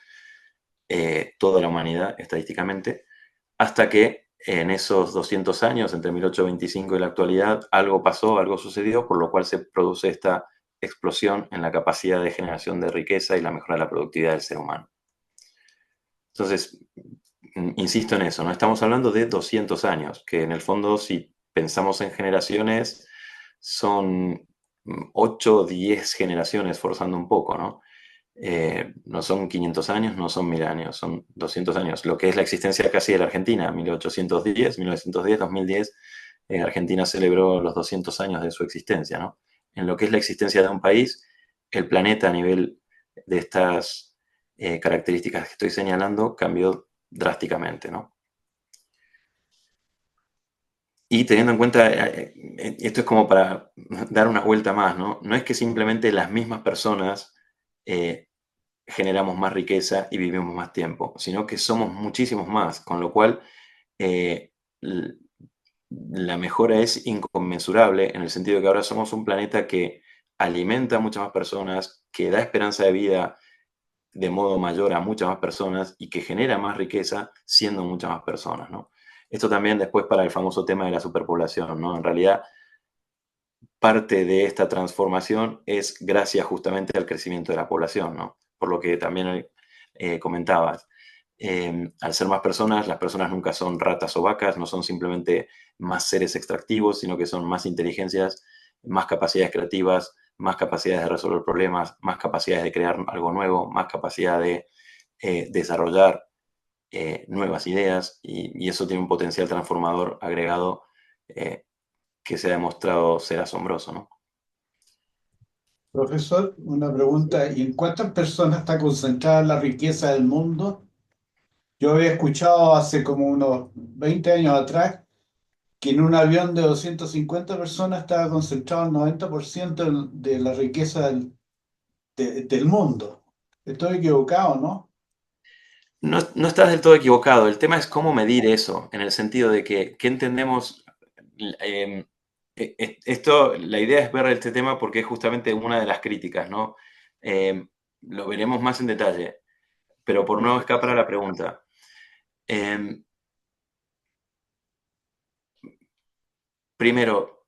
toda la humanidad estadísticamente, hasta que en esos 200 años, entre 1825 y la actualidad, algo pasó, algo sucedió, por lo cual se produce esta explosión en la capacidad de generación de riqueza y la mejora de la productividad del ser humano. Entonces, insisto en eso, no estamos hablando de 200 años, que en el fondo, si pensamos en generaciones, son 8 o 10 generaciones, forzando un poco, ¿no? No son 500 años, no son 1000 años, son 200 años. Lo que es la existencia casi de la Argentina, 1810, 1910, 2010, Argentina celebró los 200 años de su existencia, ¿no? En lo que es la existencia de un país, el planeta a nivel de estas características que estoy señalando cambió drásticamente, ¿no? Y teniendo en cuenta, esto es como para dar una vuelta más, ¿no? No es que simplemente las mismas personas generamos más riqueza y vivimos más tiempo, sino que somos muchísimos más, con lo cual la mejora es inconmensurable en el sentido de que ahora somos un planeta que alimenta a muchas más personas, que da esperanza de vida de modo mayor a muchas más personas y que genera más riqueza siendo muchas más personas, ¿no? Esto también después para el famoso tema de la superpoblación, ¿no? En realidad, parte de esta transformación es gracias justamente al crecimiento de la población, ¿no? Por lo que también comentabas. Al ser más personas, las personas nunca son ratas o vacas, no son simplemente más seres extractivos, sino que son más inteligencias, más capacidades creativas, más capacidades de resolver problemas, más capacidades de crear algo nuevo, más capacidad de desarrollar nuevas ideas, y eso tiene un potencial transformador agregado que se ha demostrado ser asombroso, ¿no? Profesor, una pregunta. ¿Y en cuántas personas está concentrada la riqueza del mundo? Yo había escuchado hace como unos 20 años atrás que en un avión de 250 personas estaba concentrado el 90% de la riqueza del mundo. Estoy equivocado, ¿no? No, no estás del todo equivocado. El tema es cómo medir eso, en el sentido de que, ¿qué entendemos? Esto, la idea es ver este tema porque es justamente una de las críticas, ¿no? Lo veremos más en detalle, pero por no escapar a la pregunta. Primero,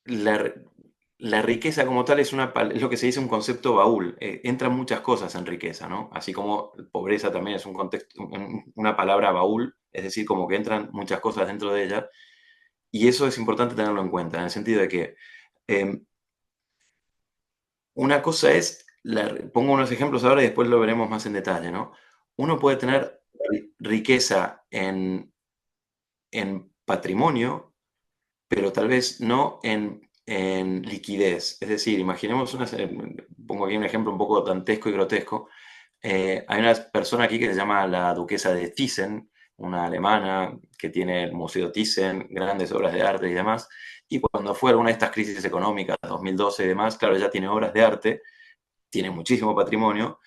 la riqueza como tal es lo que se dice un concepto baúl. Entran muchas cosas en riqueza, ¿no? Así como pobreza también es un contexto, una palabra baúl, es decir, como que entran muchas cosas dentro de ella. Y eso es importante tenerlo en cuenta, en el sentido de que una cosa es, pongo unos ejemplos ahora y después lo veremos más en detalle, ¿no? Uno puede tener riqueza en patrimonio, pero tal vez no en liquidez. Es decir, imaginemos pongo aquí un ejemplo un poco dantesco y grotesco. Hay una persona aquí que se llama la duquesa de Thyssen, una alemana que tiene el Museo Thyssen, grandes obras de arte y demás, y cuando fue alguna de estas crisis económicas, 2012 y demás, claro, ella tiene obras de arte, tiene muchísimo patrimonio,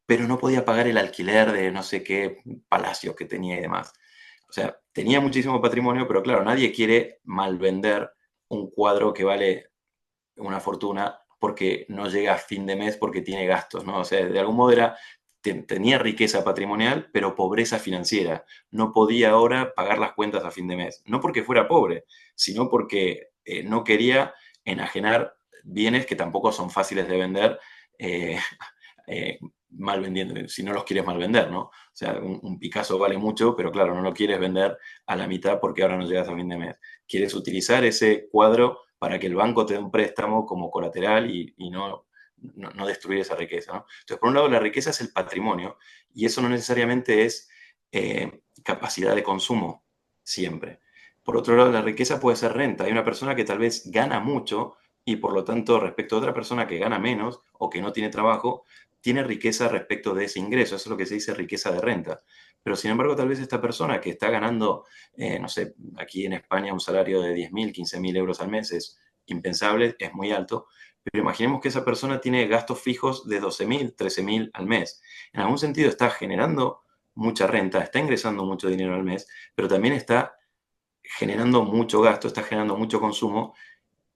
pero no podía pagar el alquiler de no sé qué palacio que tenía y demás. O sea, tenía muchísimo patrimonio, pero claro, nadie quiere mal vender un cuadro que vale una fortuna porque no llega a fin de mes porque tiene gastos, ¿no? O sea, de algún modo tenía riqueza patrimonial, pero pobreza financiera. No podía ahora pagar las cuentas a fin de mes. No porque fuera pobre, sino porque no quería enajenar bienes que tampoco son fáciles de vender mal vendiendo, si no los quieres mal vender, ¿no? O sea, un Picasso vale mucho, pero claro, no lo quieres vender a la mitad porque ahora no llegas a fin de mes. Quieres utilizar ese cuadro para que el banco te dé un préstamo como colateral y no no destruir esa riqueza, ¿no? Entonces, por un lado, la riqueza es el patrimonio, y eso no necesariamente es capacidad de consumo siempre. Por otro lado, la riqueza puede ser renta. Hay una persona que tal vez gana mucho y por lo tanto, respecto a otra persona que gana menos o que no tiene trabajo, tiene riqueza respecto de ese ingreso. Eso es lo que se dice riqueza de renta. Pero sin embargo, tal vez esta persona que está ganando, no sé, aquí en España un salario de 10.000, 15.000 euros al mes es impensable, es muy alto, pero imaginemos que esa persona tiene gastos fijos de 12.000, 13.000 al mes. En algún sentido está generando mucha renta, está ingresando mucho dinero al mes, pero también está generando mucho gasto, está generando mucho consumo,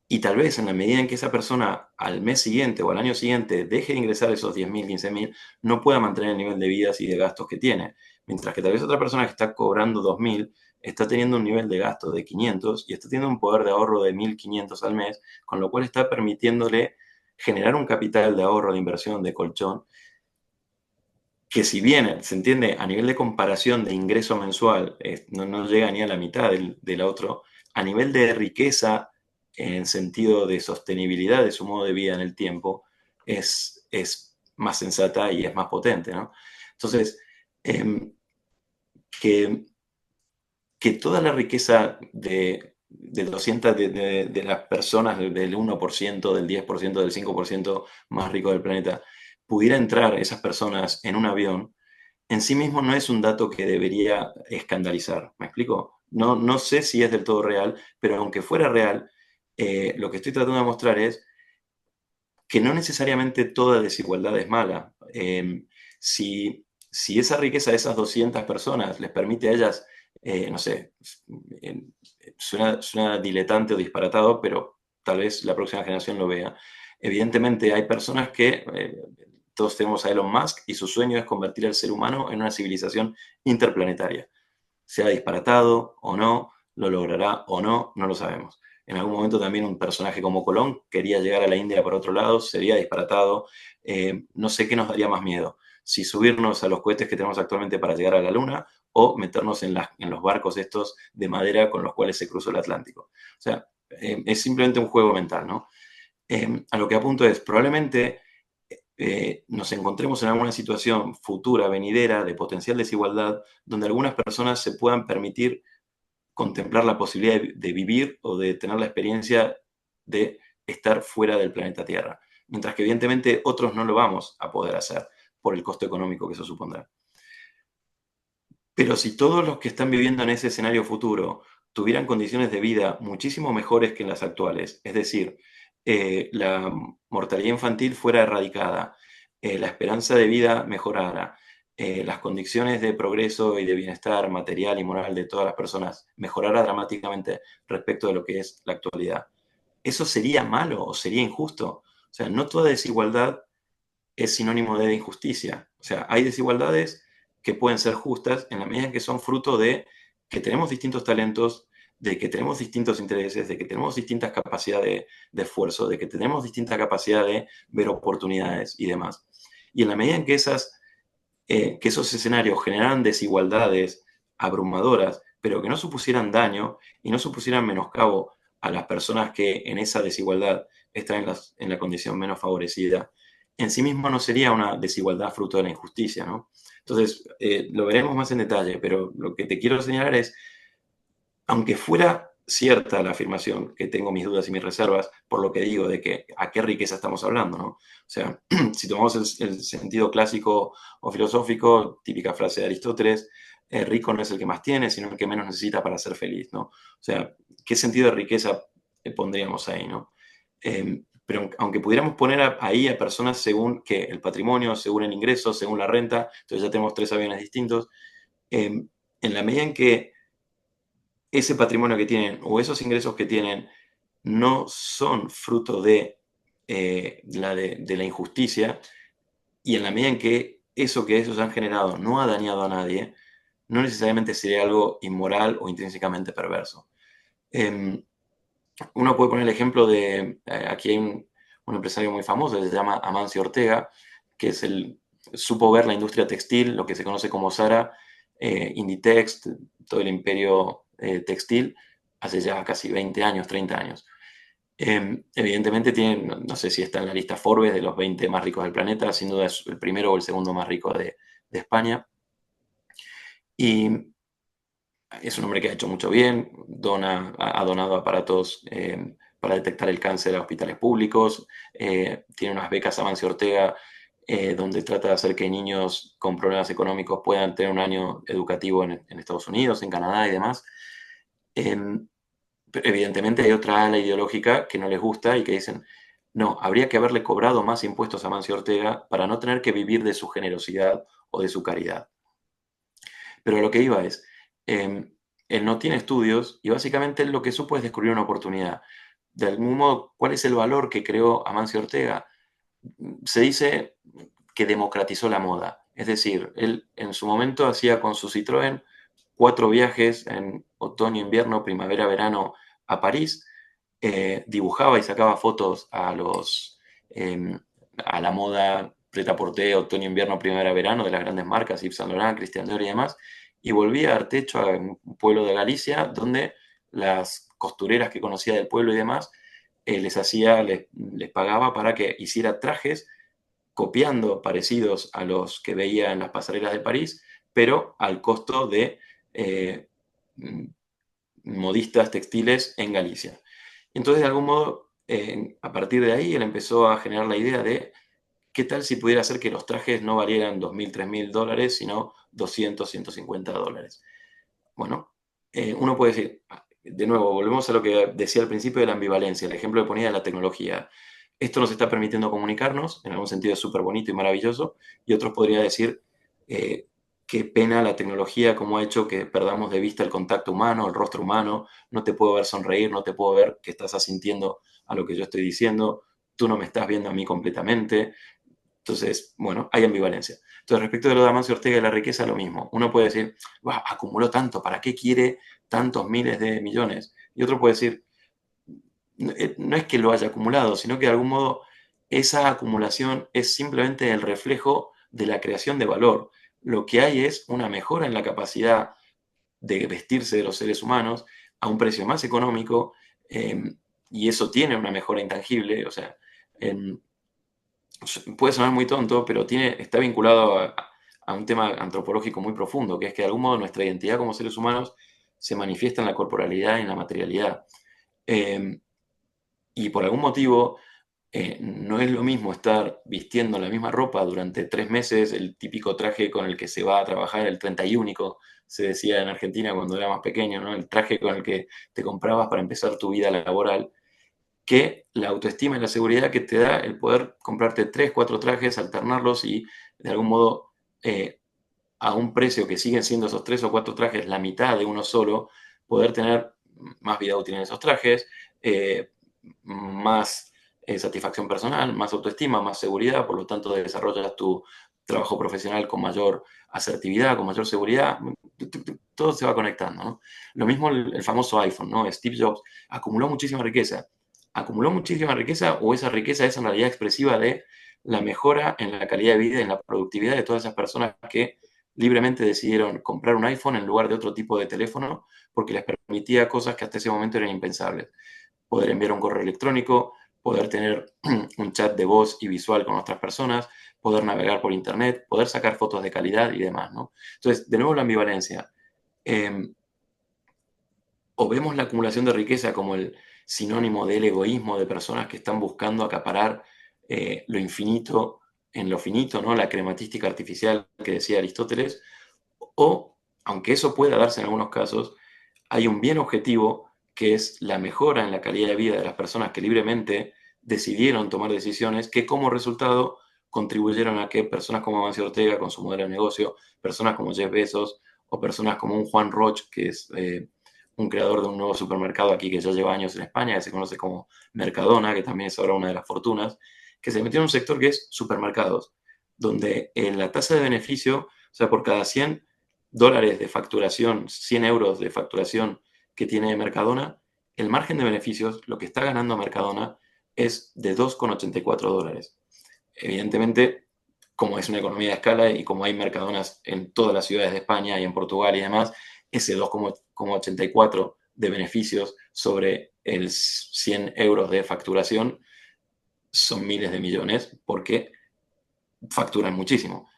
y tal vez en la medida en que esa persona al mes siguiente o al año siguiente deje de ingresar esos 10.000, 15.000, no pueda mantener el nivel de vidas y de gastos que tiene. Mientras que tal vez otra persona que está cobrando 2.000 está teniendo un nivel de gasto de 500 y está teniendo un poder de ahorro de 1.500 al mes, con lo cual está permitiéndole generar un capital de ahorro, de inversión, de colchón, que si bien, se entiende, a nivel de comparación de ingreso mensual, no llega ni a la mitad del otro, a nivel de riqueza, en sentido de sostenibilidad de su modo de vida en el tiempo, es más sensata y es más potente, ¿no? Entonces, que toda la riqueza de 200 de las personas, del 1%, del 10%, del 5% más rico del planeta, pudiera entrar esas personas en un avión, en sí mismo no es un dato que debería escandalizar. ¿Me explico? No sé si es del todo real, pero aunque fuera real, lo que estoy tratando de mostrar es que no necesariamente toda desigualdad es mala. Si esa riqueza de esas 200 personas les permite a ellas, no sé, suena diletante o disparatado, pero tal vez la próxima generación lo vea. Evidentemente hay personas que, todos tenemos a Elon Musk y su sueño es convertir al ser humano en una civilización interplanetaria. Sea disparatado o no, lo logrará o no, no lo sabemos. En algún momento también un personaje como Colón quería llegar a la India por otro lado, sería disparatado. No sé qué nos daría más miedo, si subirnos a los cohetes que tenemos actualmente para llegar a la Luna o meternos en los barcos estos de madera con los cuales se cruzó el Atlántico. O sea, es simplemente un juego mental, ¿no? A lo que apunto es, probablemente nos encontremos en alguna situación futura, venidera, de potencial desigualdad, donde algunas personas se puedan permitir contemplar la posibilidad de vivir o de tener la experiencia de estar fuera del planeta Tierra, mientras que evidentemente otros no lo vamos a poder hacer por el costo económico que eso supondrá. Pero si todos los que están viviendo en ese escenario futuro tuvieran condiciones de vida muchísimo mejores que en las actuales, es decir, la mortalidad infantil fuera erradicada, la esperanza de vida mejorara, las condiciones de progreso y de bienestar material y moral de todas las personas mejorara dramáticamente respecto de lo que es la actualidad, ¿eso sería malo o sería injusto? O sea, no toda desigualdad es sinónimo de injusticia. O sea, hay desigualdades que pueden ser justas en la medida en que son fruto de que tenemos distintos talentos, de que tenemos distintos intereses, de que tenemos distintas capacidades de esfuerzo, de que tenemos distinta capacidad de ver oportunidades y demás. Y en la medida en que esos escenarios generan desigualdades abrumadoras, pero que no supusieran daño y no supusieran menoscabo a las personas que en esa desigualdad están en la condición menos favorecida, en sí mismo no sería una desigualdad fruto de la injusticia, ¿no? Entonces, lo veremos más en detalle, pero lo que te quiero señalar es, aunque fuera cierta la afirmación, que tengo mis dudas y mis reservas, por lo que digo de que a qué riqueza estamos hablando, ¿no? O sea, si tomamos el sentido clásico o filosófico, típica frase de Aristóteles, el rico no es el que más tiene, sino el que menos necesita para ser feliz, ¿no? O sea, ¿qué sentido de riqueza pondríamos ahí, ¿no? Pero aunque pudiéramos poner ahí a personas según que el patrimonio, según el ingreso, según la renta, entonces ya tenemos 3 aviones distintos, en la medida en que ese patrimonio que tienen o esos ingresos que tienen no son fruto de la injusticia, y en la medida en que eso que ellos han generado no ha dañado a nadie, no necesariamente sería algo inmoral o intrínsecamente perverso. Uno puede poner el ejemplo de, aquí hay un empresario muy famoso que se llama Amancio Ortega, que supo ver la industria textil, lo que se conoce como Zara, Inditex, todo el imperio textil, hace ya casi 20 años, 30 años. Evidentemente tienen, no sé si está en la lista Forbes de los 20 más ricos del planeta, sin duda es el primero o el segundo más rico de España. Y es un hombre que ha hecho mucho bien, ha donado aparatos para detectar el cáncer a hospitales públicos, tiene unas becas Amancio Ortega, donde trata de hacer que niños con problemas económicos puedan tener un año educativo en Estados Unidos, en Canadá y demás. Pero evidentemente hay otra ala ideológica que no les gusta y que dicen, no, habría que haberle cobrado más impuestos a Amancio Ortega para no tener que vivir de su generosidad o de su caridad. Pero lo que iba es, él no tiene estudios y básicamente él lo que supo es descubrir una oportunidad. De algún modo, ¿cuál es el valor que creó Amancio Ortega? Se dice que democratizó la moda. Es decir, él en su momento hacía con su Citroën 4 viajes en otoño, invierno, primavera, verano a París, dibujaba y sacaba fotos a la moda prêt-à-porter, otoño, invierno, primavera, verano de las grandes marcas, Yves Saint Laurent, Christian Dior y demás, y volvía a Artecho, a un pueblo de Galicia, donde las costureras que conocía del pueblo y demás, les pagaba para que hiciera trajes copiando parecidos a los que veía en las pasarelas de París, pero al costo de modistas textiles en Galicia. Entonces, de algún modo, a partir de ahí, él empezó a generar la idea de qué tal si pudiera hacer que los trajes no valieran $2.000, $3.000, sino $200, $150. Bueno, uno puede decir, de nuevo, volvemos a lo que decía al principio de la ambivalencia, el ejemplo que ponía de la tecnología. Esto nos está permitiendo comunicarnos, en algún sentido es súper bonito y maravilloso, y otros podrían decir, qué pena la tecnología, cómo ha hecho que perdamos de vista el contacto humano, el rostro humano, no te puedo ver sonreír, no te puedo ver que estás asintiendo a lo que yo estoy diciendo, tú no me estás viendo a mí completamente. Entonces, bueno, hay ambivalencia. Entonces, respecto de lo de Amancio Ortega y la riqueza, lo mismo. Uno puede decir, wow, acumuló tanto, ¿para qué quiere tantos miles de millones? Y otro puede decir, no es que lo haya acumulado, sino que de algún modo esa acumulación es simplemente el reflejo de la creación de valor. Lo que hay es una mejora en la capacidad de vestirse de los seres humanos a un precio más económico, y eso tiene una mejora intangible, o sea, puede sonar muy tonto, pero está vinculado a un tema antropológico muy profundo, que es que de algún modo nuestra identidad como seres humanos se manifiesta en la corporalidad y en la materialidad. Y por algún motivo, no es lo mismo estar vistiendo la misma ropa durante 3 meses, el típico traje con el que se va a trabajar, el 31, se decía en Argentina cuando era más pequeño, ¿no? El traje con el que te comprabas para empezar tu vida laboral, que la autoestima y la seguridad que te da el poder comprarte 3, 4 trajes, alternarlos y de algún modo a un precio que siguen siendo esos 3 o 4 trajes la mitad de uno solo, poder tener más vida útil en esos trajes, más satisfacción personal, más autoestima, más seguridad, por lo tanto desarrollas tu trabajo profesional con mayor asertividad, con mayor seguridad, todo se va conectando, ¿no? Lo mismo el famoso iPhone, ¿no? Steve Jobs acumuló muchísima riqueza o esa riqueza es en realidad expresiva de la mejora en la calidad de vida y en la productividad de todas esas personas que libremente decidieron comprar un iPhone en lugar de otro tipo de teléfono porque les permitía cosas que hasta ese momento eran impensables. Poder enviar un correo electrónico, poder tener un chat de voz y visual con otras personas, poder navegar por internet, poder sacar fotos de calidad y demás, ¿no? Entonces, de nuevo la ambivalencia. O vemos la acumulación de riqueza como el sinónimo del egoísmo de personas que están buscando acaparar lo infinito en lo finito, ¿no? La crematística artificial que decía Aristóteles, o, aunque eso pueda darse en algunos casos, hay un bien objetivo que es la mejora en la calidad de vida de las personas que libremente decidieron tomar decisiones que como resultado contribuyeron a que personas como Amancio Ortega con su modelo de negocio, personas como Jeff Bezos o personas como un Juan Roch, que es un creador de un nuevo supermercado aquí que ya lleva años en España, que se conoce como Mercadona, que también es ahora una de las fortunas, que se metió en un sector que es supermercados, donde la tasa de beneficio, o sea, por cada $100 de facturación, 100 euros de facturación que tiene Mercadona, el margen de beneficios, lo que está ganando Mercadona, es de $2,84. Evidentemente, como es una economía de escala y como hay Mercadonas en todas las ciudades de España y en Portugal y demás, ese 2,84 de beneficios sobre el 100 euros de facturación son miles de millones porque facturan muchísimo.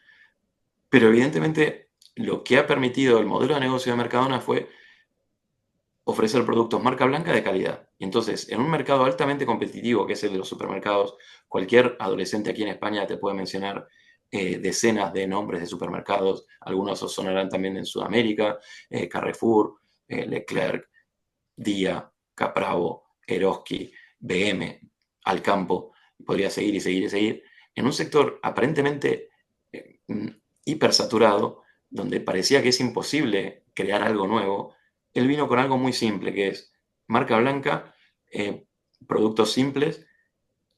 Pero evidentemente lo que ha permitido el modelo de negocio de Mercadona fue ofrecer productos marca blanca de calidad. Y entonces, en un mercado altamente competitivo, que es el de los supermercados, cualquier adolescente aquí en España te puede mencionar decenas de nombres de supermercados, algunos os sonarán también en Sudamérica, Carrefour, Leclerc, Día, Capravo, Eroski, BM, Alcampo, podría seguir y seguir y seguir, en un sector aparentemente hipersaturado, donde parecía que es imposible crear algo nuevo. Él vino con algo muy simple, que es marca blanca, productos simples,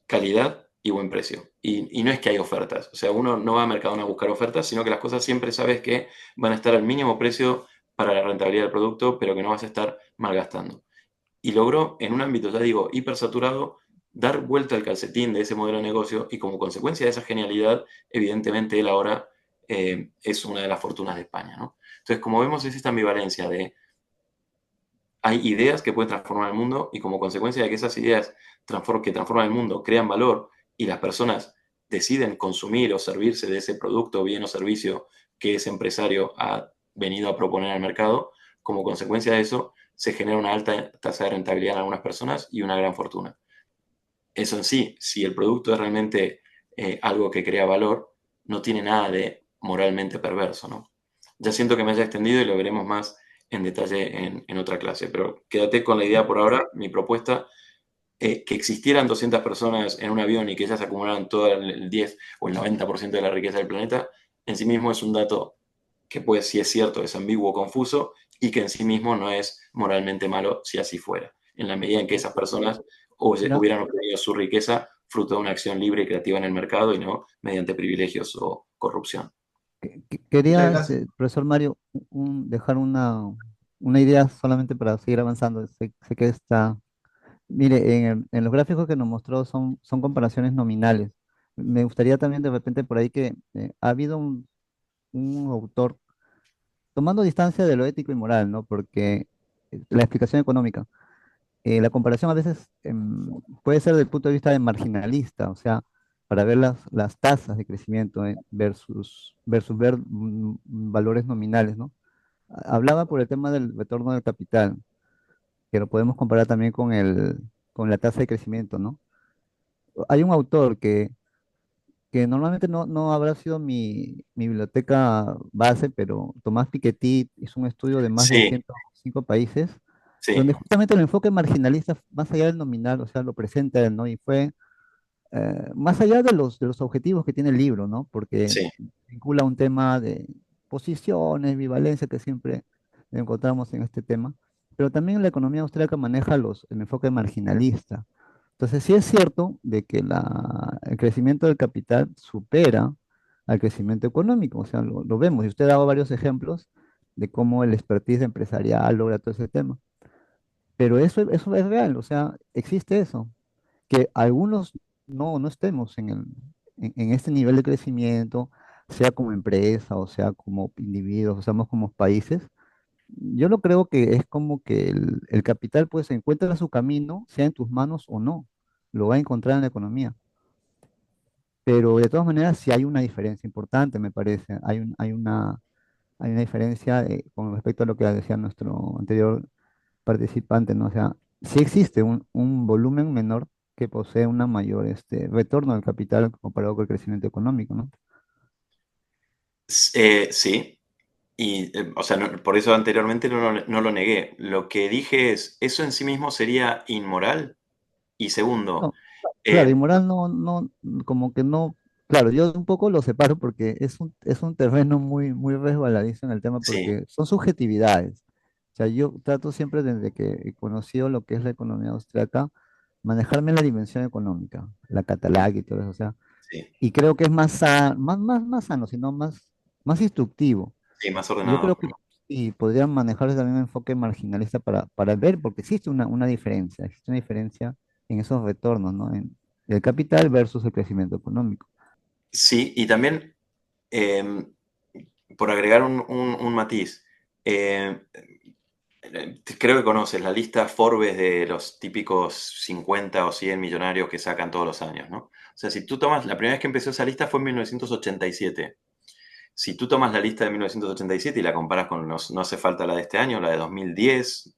calidad y buen precio. Y no es que hay ofertas, o sea, uno no va a Mercadona a buscar ofertas, sino que las cosas siempre sabes que van a estar al mínimo precio para la rentabilidad del producto, pero que no vas a estar malgastando. Y logró, en un ámbito, ya digo, hipersaturado, dar vuelta al calcetín de ese modelo de negocio y como consecuencia de esa genialidad, evidentemente él ahora es una de las fortunas de España, ¿no? Entonces, como vemos, es esta ambivalencia de hay ideas que pueden transformar el mundo y como consecuencia de que esas ideas que transforman el mundo crean valor y las personas deciden consumir o servirse de ese producto, bien o servicio que ese empresario ha venido a proponer al mercado, como consecuencia de eso se genera una alta tasa de rentabilidad en algunas personas y una gran fortuna. Eso en sí, si el producto es realmente algo que crea valor, no tiene nada de moralmente perverso, ¿no? Ya siento que me haya extendido y lo veremos más en detalle en otra clase, pero quédate con la idea por ahora, mi propuesta, que existieran 200 personas en un avión y que ellas acumularan todo el 10 o el 90% de la riqueza del planeta, en sí mismo es un dato que puede, si es cierto, es ambiguo, confuso, y que en sí mismo no es moralmente malo si así fuera, en la medida en que esas personas Mira, hubieran obtenido su riqueza fruto de una acción libre y creativa en el mercado y no mediante privilegios o corrupción. Muchas quería, gracias. profesor Mario, dejar una idea solamente para seguir avanzando. Sé que está, mire, en los gráficos que nos mostró son comparaciones nominales. Me gustaría también de repente por ahí que ha habido un autor tomando distancia de lo ético y moral, ¿no? Porque la explicación económica, la comparación a veces puede ser desde el punto de vista de marginalista, o sea, para ver las tasas de crecimiento versus ver valores nominales, ¿no? Hablaba por el tema del retorno del capital, que lo podemos comparar también con la tasa de crecimiento, ¿no? Hay un autor que normalmente no habrá sido mi biblioteca base, pero Tomás Piketty hizo un estudio de más de Sí, 105 países, sí, donde justamente el enfoque marginalista, más allá del nominal, o sea, lo presenta él, ¿no? Y fue más allá de los objetivos que tiene el libro, ¿no? Porque sí. vincula un tema de posiciones, bivalencia que siempre encontramos en este tema, pero también la economía austríaca maneja el enfoque marginalista. Entonces, sí es cierto de que el crecimiento del capital supera al crecimiento económico, o sea, lo vemos, y usted ha dado varios ejemplos de cómo el expertise empresarial logra todo ese tema, pero eso es real, o sea, existe eso que algunos no estemos en este nivel de crecimiento, sea como empresa o sea como individuos, o seamos como países. Yo lo creo que es como que el capital pues encuentra su camino, sea en tus manos o no, lo va a encontrar en la economía. Pero de todas maneras sí hay una diferencia importante, me parece. Hay una diferencia con respecto a lo que decía nuestro anterior participante, ¿no? O sea, sí existe un volumen menor que posee una mayor retorno del capital comparado con el crecimiento económico, ¿no? Sí, y o sea, por eso anteriormente no lo negué. Lo que dije es, ¿eso en sí mismo sería inmoral? Y segundo, No, claro, y eh, moral como que no, claro, yo un poco lo separo porque es un terreno muy, muy resbaladizo en el tema sí, porque son subjetividades. O sea, yo trato siempre desde que he conocido lo que es la economía austriaca, manejarme en la dimensión económica, la catalana y todo eso, o sea, sí, y creo que es más sano, sino más instructivo. sí, más Y yo creo ordenado. que sí, podrían manejarse también un enfoque marginalista para ver, porque existe una diferencia en esos retornos, ¿no? En el capital versus el crecimiento económico. Sí, y también, por agregar un matiz, eh, Creo que conoces la lista Forbes de los típicos 50 o 100 millonarios que sacan todos los años, ¿no? O sea, si tú tomas, la primera vez que empezó esa lista fue en 1987. Si tú tomas la lista de 1987 y la comparas con no hace falta la de este año, la de 2010,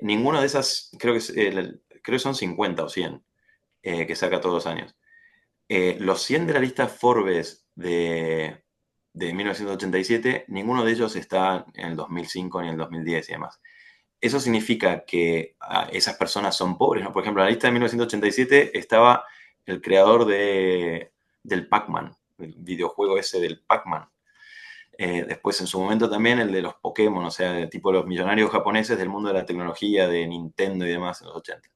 ninguna de esas, creo que son 50 o 100 que saca todos los años. Los 100 de la lista Forbes de 1987, ninguno de ellos está en el 2005 ni en el 2010 y demás. Eso significa que esas personas son pobres, ¿no? Por ejemplo, en la lista de 1987 estaba el creador del Pac-Man, el videojuego ese del Pac-Man. Después, en su momento también el de los Pokémon, o sea, de tipo los millonarios japoneses del mundo de la tecnología, de Nintendo y demás en los 80.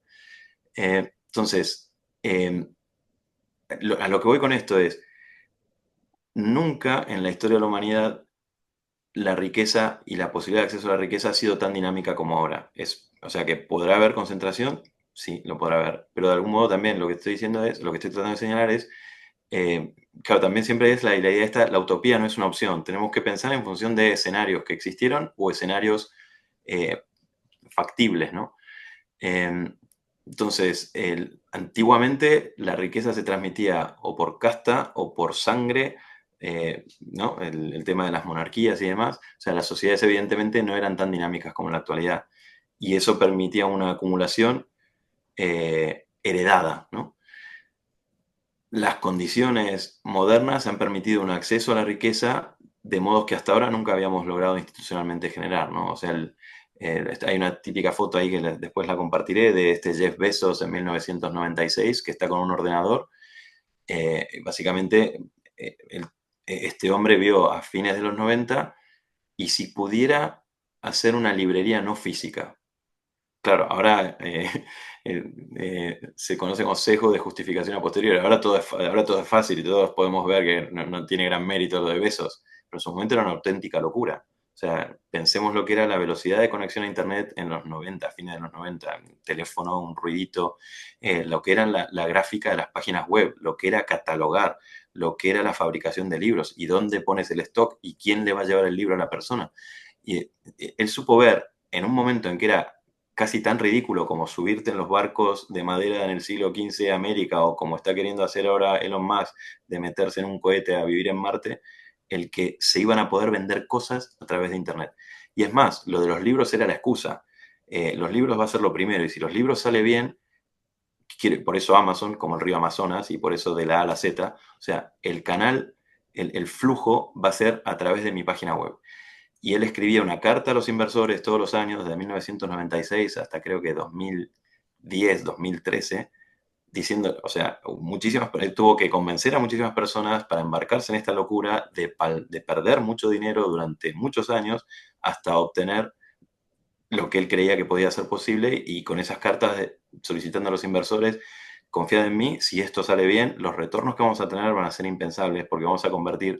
Entonces, a lo que voy con esto es, nunca en la historia de la humanidad la riqueza y la posibilidad de acceso a la riqueza ha sido tan dinámica como ahora. O sea que podrá haber concentración, sí, lo podrá haber, pero de algún modo también lo que estoy diciendo es, lo que estoy tratando de señalar es, claro, también siempre es la idea esta, la utopía no es una opción, tenemos que pensar en función de escenarios que existieron o escenarios factibles, ¿no? Entonces, antiguamente la riqueza se transmitía o por casta o por sangre, ¿no? El tema de las monarquías y demás. O sea, las sociedades evidentemente no eran tan dinámicas como en la actualidad. Y eso permitía una acumulación heredada, ¿no? Las condiciones modernas han permitido un acceso a la riqueza de modos que hasta ahora nunca habíamos logrado institucionalmente generar, ¿no? O sea, hay una típica foto ahí que después la compartiré de este Jeff Bezos en 1996 que está con un ordenador. Básicamente, este hombre vio a fines de los 90 y si pudiera hacer una librería no física. Claro, ahora se conoce como sesgo de justificación a posteriori. Ahora todo es fácil y todos podemos ver que no tiene gran mérito lo de Bezos, pero en su momento era una auténtica locura. O sea, pensemos lo que era la velocidad de conexión a Internet en los 90, fines de los 90, un teléfono, un ruidito, lo que era la gráfica de las páginas web, lo que era catalogar, lo que era la fabricación de libros y dónde pones el stock y quién le va a llevar el libro a la persona. Y él supo ver en un momento en que era casi tan ridículo como subirte en los barcos de madera en el siglo XV de América o como está queriendo hacer ahora Elon Musk de meterse en un cohete a vivir en Marte, el que se iban a poder vender cosas a través de Internet. Y es más, lo de los libros era la excusa. Los libros va a ser lo primero y si los libros sale bien, por eso Amazon, como el río Amazonas, y por eso de la A a la Z, o sea, el canal, el flujo va a ser a través de mi página web. Y él escribía una carta a los inversores todos los años, desde 1996 hasta creo que 2010, 2013, diciendo, o sea, él tuvo que convencer a muchísimas personas para embarcarse en esta locura de perder mucho dinero durante muchos años hasta obtener lo que él creía que podía ser posible y con esas cartas solicitando a los inversores, confiad en mí, si esto sale bien, los retornos que vamos a tener van a ser impensables porque vamos a convertir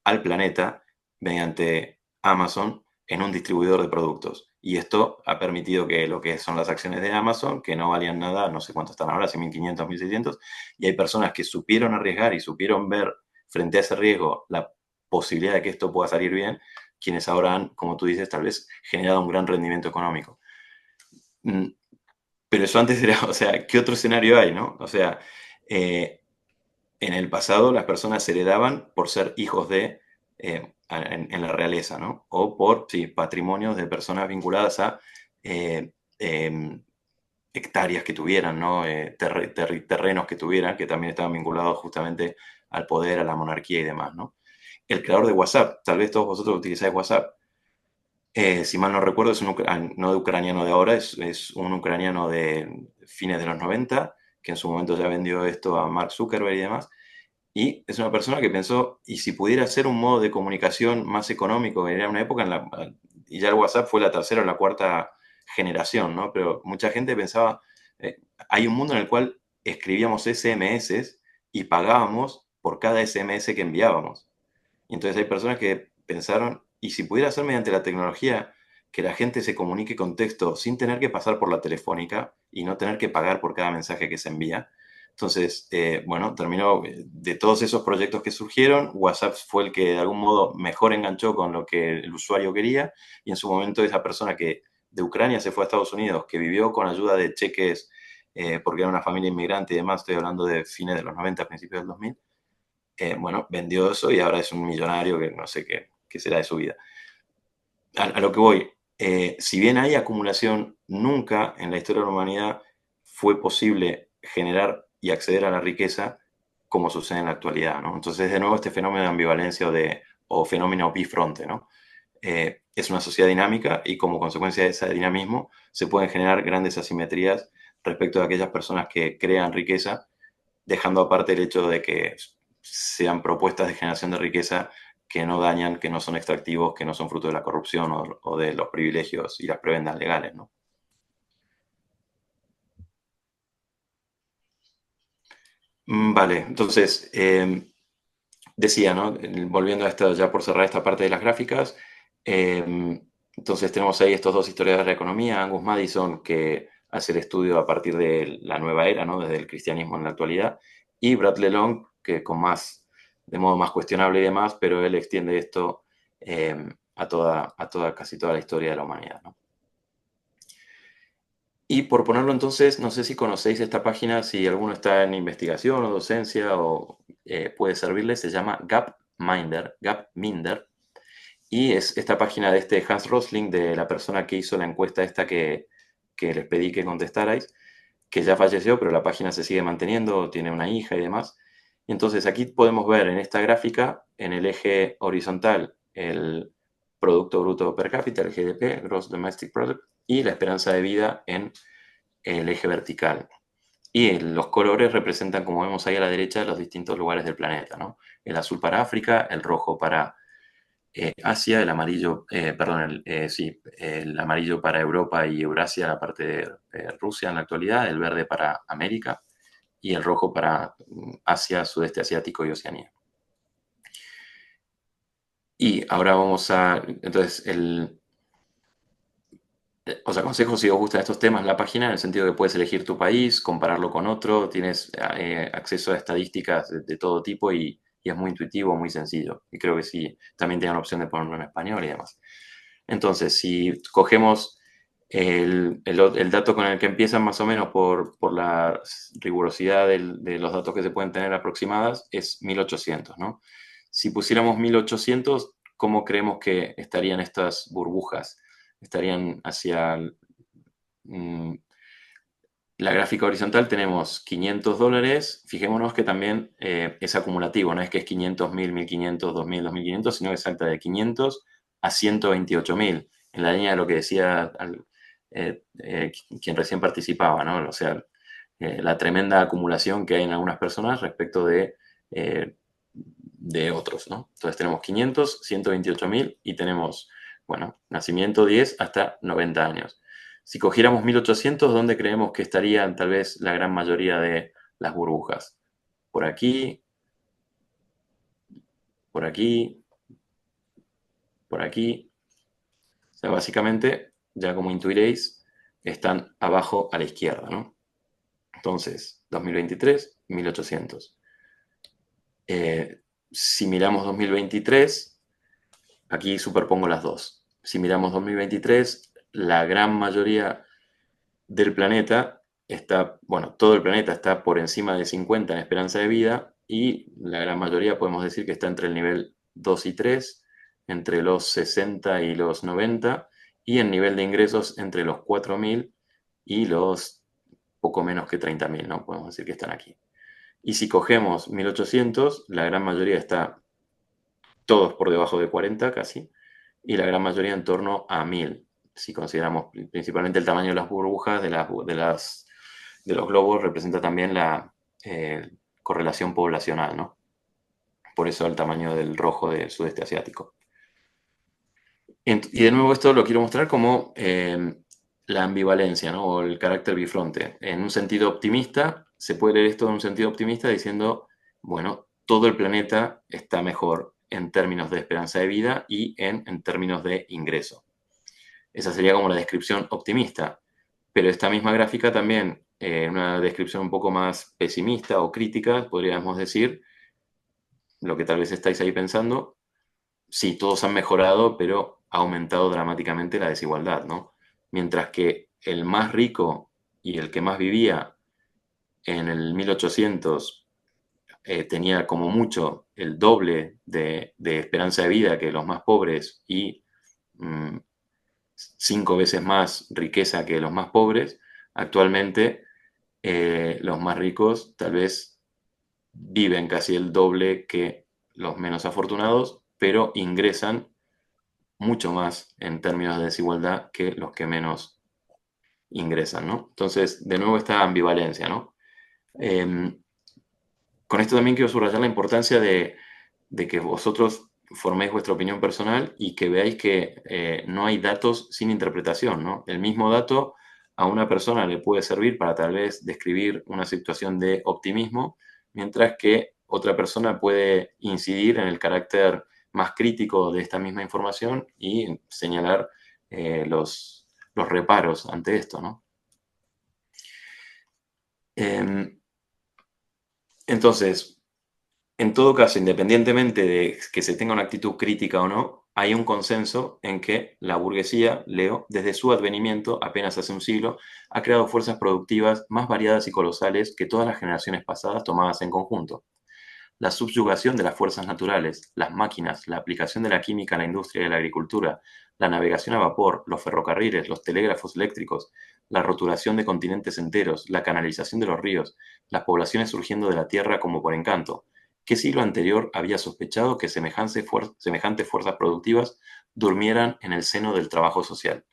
al planeta mediante Amazon en un distribuidor de productos. Y esto ha permitido que lo que son las acciones de Amazon, que no valían nada, no sé cuánto están ahora, si 1.500, 1.600, y hay personas que supieron arriesgar y supieron ver frente a ese riesgo la posibilidad de que esto pueda salir bien, quienes ahora han, como tú dices, tal vez generado un gran rendimiento económico. Pero eso antes era, o sea, ¿qué otro escenario hay, no? O sea, en el pasado las personas se heredaban por ser hijos de en la realeza, ¿no? O por, sí, patrimonios de personas vinculadas a hectáreas que tuvieran, ¿no? Terrenos que tuvieran, que también estaban vinculados justamente al poder, a la monarquía y demás, ¿no? El creador de WhatsApp, tal vez todos vosotros utilizáis WhatsApp. Si mal no recuerdo, es no de ucraniano de ahora, es un ucraniano de fines de los 90, que en su momento ya vendió esto a Mark Zuckerberg y demás. Y es una persona que pensó, y si pudiera ser un modo de comunicación más económico, era una época y ya el WhatsApp fue la tercera o la cuarta generación, ¿no? Pero mucha gente pensaba, hay un mundo en el cual escribíamos SMS y pagábamos por cada SMS que enviábamos. Y entonces hay personas que pensaron, y si pudiera ser mediante la tecnología, que la gente se comunique con texto sin tener que pasar por la telefónica y no tener que pagar por cada mensaje que se envía, Entonces, bueno, terminó de todos esos proyectos que surgieron, WhatsApp fue el que de algún modo mejor enganchó con lo que el usuario quería, y en su momento esa persona que de Ucrania se fue a Estados Unidos, que vivió con ayuda de cheques, porque era una familia inmigrante y demás, estoy hablando de fines de los 90, principios del 2000, bueno, vendió eso y ahora es un millonario que no sé qué será de su vida. A lo que voy, si bien hay acumulación, nunca en la historia de la humanidad fue posible generar y acceder a la riqueza como sucede en la actualidad, ¿no? Entonces, de nuevo, este fenómeno de ambivalencia o fenómeno bifronte, ¿no? Es una sociedad dinámica y como consecuencia de ese dinamismo se pueden generar grandes asimetrías respecto a aquellas personas que crean riqueza, dejando aparte el hecho de que sean propuestas de generación de riqueza que no dañan, que no son extractivos, que no son fruto de la corrupción o de los privilegios y las prebendas legales, ¿no? Vale, entonces, decía, ¿no? Volviendo a esto, ya por cerrar esta parte de las gráficas, entonces tenemos ahí estos dos historiadores de la economía, Angus Maddison, que hace el estudio a partir de la nueva era, ¿no? Desde el cristianismo en la actualidad, y Brad LeLong, que de modo más cuestionable y demás, pero él extiende esto casi toda la historia de la humanidad, ¿no? Y por ponerlo entonces, no sé si conocéis esta página, si alguno está en investigación o docencia o puede servirle, se llama Gapminder, y es esta página de este Hans Rosling, de la persona que hizo la encuesta esta que les pedí que contestarais, que ya falleció, pero la página se sigue manteniendo, tiene una hija y demás. Entonces aquí podemos ver en esta gráfica, en el eje horizontal, el Producto Bruto Per Cápita, el GDP, Gross Domestic Product, y la esperanza de vida en el eje vertical. Y los colores representan, como vemos ahí a la derecha, los distintos lugares del planeta, ¿no? El azul para África, el rojo para Asia, el amarillo, el amarillo para Europa y Eurasia, la parte de Rusia en la actualidad, el verde para América y el rojo para Asia, sudeste asiático y Oceanía. Y ahora entonces, os aconsejo, si os gustan estos temas, la página, en el sentido que puedes elegir tu país, compararlo con otro, tienes acceso a estadísticas de todo tipo y es muy intuitivo, muy sencillo. Y creo que sí, también tiene la opción de ponerlo en español y demás. Entonces, si cogemos el dato con el que empiezan más o menos por la rigurosidad de los datos que se pueden tener aproximadas, es 1800, ¿no? Si pusiéramos 1800, ¿cómo creemos que estarían estas burbujas? Estarían hacia la gráfica horizontal, tenemos $500. Fijémonos que también es acumulativo, no es que es 500, 1000, 1500, 2000, 2500, sino que salta de 500 a 128.000, en la línea de lo que decía quien recién participaba, ¿no? O sea, la tremenda acumulación que hay en algunas personas respecto de otros, ¿no? Entonces tenemos 500, 128.000 y tenemos, bueno, nacimiento 10 hasta 90 años. Si cogiéramos 1800, ¿dónde creemos que estarían tal vez la gran mayoría de las burbujas? Por aquí, por aquí, por aquí. O sea, básicamente, ya como intuiréis, están abajo a la izquierda, ¿no? Entonces, 2023, 1800. Si miramos 2023, aquí superpongo las dos. Si miramos 2023, la gran mayoría del planeta está, bueno, todo el planeta está por encima de 50 en esperanza de vida y la gran mayoría podemos decir que está entre el nivel 2 y 3, entre los 60 y los 90 y en nivel de ingresos entre los 4.000 y los poco menos que 30.000, ¿no? Podemos decir que están aquí. Y si cogemos 1800, la gran mayoría está todos por debajo de 40 casi, y la gran mayoría en torno a 1000. Si consideramos principalmente el tamaño de las burbujas, de los globos, representa también la correlación poblacional, ¿no? Por eso el tamaño del rojo del sudeste asiático. Y de nuevo esto lo quiero mostrar como la ambivalencia, ¿no? O el carácter bifronte. En un sentido optimista, se puede leer esto en un sentido optimista diciendo, bueno, todo el planeta está mejor en términos de esperanza de vida y en términos de ingreso. Esa sería como la descripción optimista. Pero esta misma gráfica también una descripción un poco más pesimista o crítica, podríamos decir, lo que tal vez estáis ahí pensando, sí, todos han mejorado, pero ha aumentado dramáticamente la desigualdad, ¿no? Mientras que el más rico y el que más vivía en el 1800 tenía como mucho el doble de esperanza de vida que los más pobres y 5 veces más riqueza que los más pobres, actualmente los más ricos tal vez viven casi el doble que los menos afortunados, pero ingresan mucho más en términos de desigualdad que los que menos ingresan, ¿no? Entonces, de nuevo esta ambivalencia, ¿no? Con esto también quiero subrayar la importancia de que vosotros forméis vuestra opinión personal y que veáis que no hay datos sin interpretación, ¿no? El mismo dato a una persona le puede servir para tal vez describir una situación de optimismo, mientras que otra persona puede incidir en el carácter más crítico de esta misma información y señalar los reparos ante esto, ¿no? Entonces, en todo caso, independientemente de que se tenga una actitud crítica o no, hay un consenso en que la burguesía, leo, desde su advenimiento, apenas hace un siglo, ha creado fuerzas productivas más variadas y colosales que todas las generaciones pasadas tomadas en conjunto. La subyugación de las fuerzas naturales, las máquinas, la aplicación de la química a la industria y a la agricultura, la navegación a vapor, los ferrocarriles, los telégrafos eléctricos, la roturación de continentes enteros, la canalización de los ríos, las poblaciones surgiendo de la tierra como por encanto. ¿Qué siglo anterior había sospechado que semejantes fuerzas productivas durmieran en el seno del trabajo social?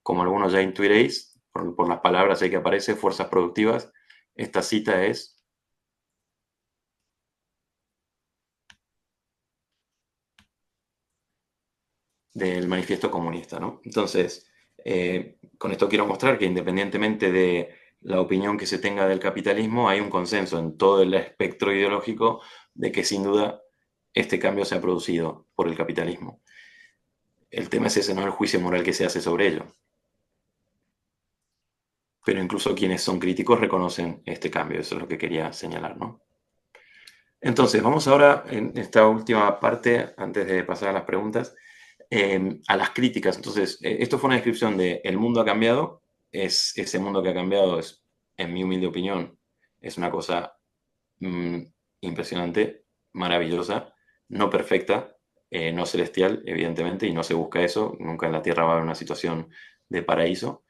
Como algunos ya intuiréis, por las palabras ahí que aparece, fuerzas productivas, esta cita es del Manifiesto Comunista, ¿no? Entonces, con esto quiero mostrar que independientemente de la opinión que se tenga del capitalismo, hay un consenso en todo el espectro ideológico de que sin duda este cambio se ha producido por el capitalismo. El tema es ese, no el juicio moral que se hace sobre ello. Pero incluso quienes son críticos reconocen este cambio, eso es lo que quería señalar, ¿no? Entonces, vamos ahora en esta última parte, antes de pasar a las preguntas, a las críticas. Entonces, esto fue una descripción de el mundo ha cambiado, ese mundo que ha cambiado es, en mi humilde opinión, es una cosa impresionante, maravillosa, no perfecta, no celestial, evidentemente, y no se busca eso, nunca en la Tierra va a haber una situación de paraíso,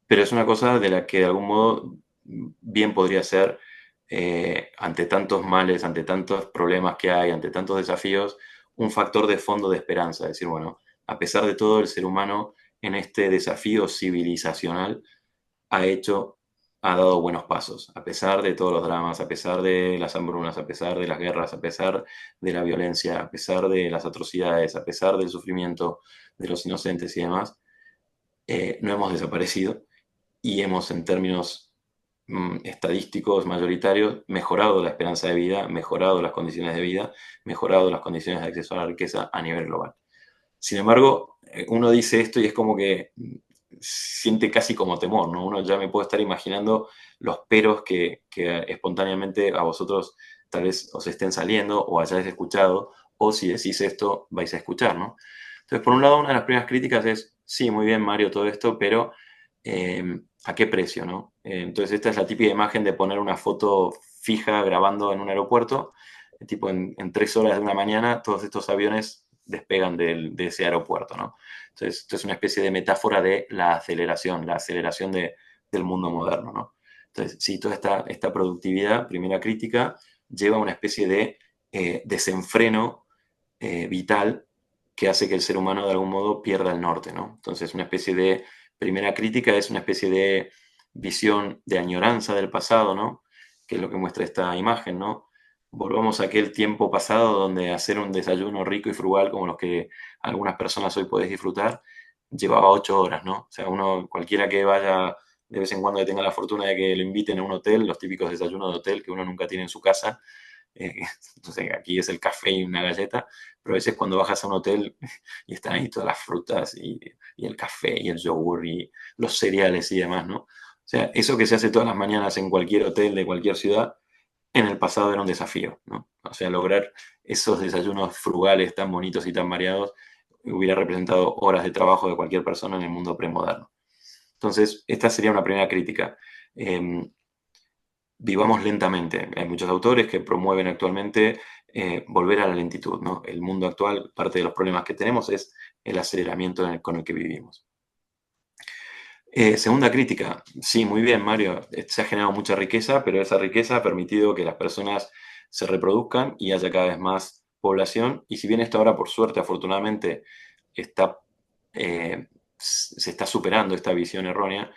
pero es una cosa de la que de algún modo bien podría ser, ante tantos males, ante tantos problemas que hay, ante tantos desafíos, un factor de fondo de esperanza. Es decir, bueno, a pesar de todo, el ser humano en este desafío civilizacional ha dado buenos pasos, a pesar de todos los dramas, a pesar de las hambrunas, a pesar de las guerras, a pesar de la violencia, a pesar de las atrocidades, a pesar del sufrimiento de los inocentes y demás, no hemos desaparecido y hemos, en términos estadísticos mayoritarios, mejorado la esperanza de vida, mejorado las condiciones de vida, mejorado las condiciones de acceso a la riqueza a nivel global. Sin embargo, uno dice esto y es como que siente casi como temor, ¿no? Uno ya me puede estar imaginando los peros que espontáneamente a vosotros tal vez os estén saliendo o hayáis escuchado, o si decís esto vais a escuchar, ¿no? Entonces, por un lado, una de las primeras críticas es, sí, muy bien, Mario, todo esto, pero ¿a qué precio, no? Entonces, esta es la típica imagen de poner una foto fija grabando en un aeropuerto, tipo en 3 horas de una mañana, todos estos aviones despegan de ese aeropuerto, ¿no? Entonces, esto es una especie de metáfora de la aceleración del mundo moderno, ¿no? Entonces, sí, toda esta productividad, primera crítica, lleva a una especie de desenfreno vital que hace que el ser humano de algún modo pierda el norte, ¿no? Entonces, una especie de primera crítica es una especie de visión de añoranza del pasado, ¿no? Que es lo que muestra esta imagen, ¿no? Volvamos a aquel tiempo pasado donde hacer un desayuno rico y frugal como los que algunas personas hoy podéis disfrutar, llevaba 8 horas, ¿no? O sea, cualquiera que vaya de vez en cuando que tenga la fortuna de que lo inviten a un hotel, los típicos desayunos de hotel que uno nunca tiene en su casa, entonces aquí es el café y una galleta, pero a veces cuando bajas a un hotel y están ahí todas las frutas y el café y el yogur y los cereales y demás, ¿no? O sea, eso que se hace todas las mañanas en cualquier hotel de cualquier ciudad, en el pasado era un desafío, ¿no? O sea, lograr esos desayunos frugales tan bonitos y tan variados hubiera representado horas de trabajo de cualquier persona en el mundo premoderno. Entonces, esta sería una primera crítica. Vivamos lentamente. Hay muchos autores que promueven actualmente volver a la lentitud, ¿no? El mundo actual, parte de los problemas que tenemos es el aceleramiento con el que vivimos. Segunda crítica, sí, muy bien, Mario, se ha generado mucha riqueza, pero esa riqueza ha permitido que las personas se reproduzcan y haya cada vez más población, y si bien esto ahora, por suerte, afortunadamente, está, se está superando esta visión errónea,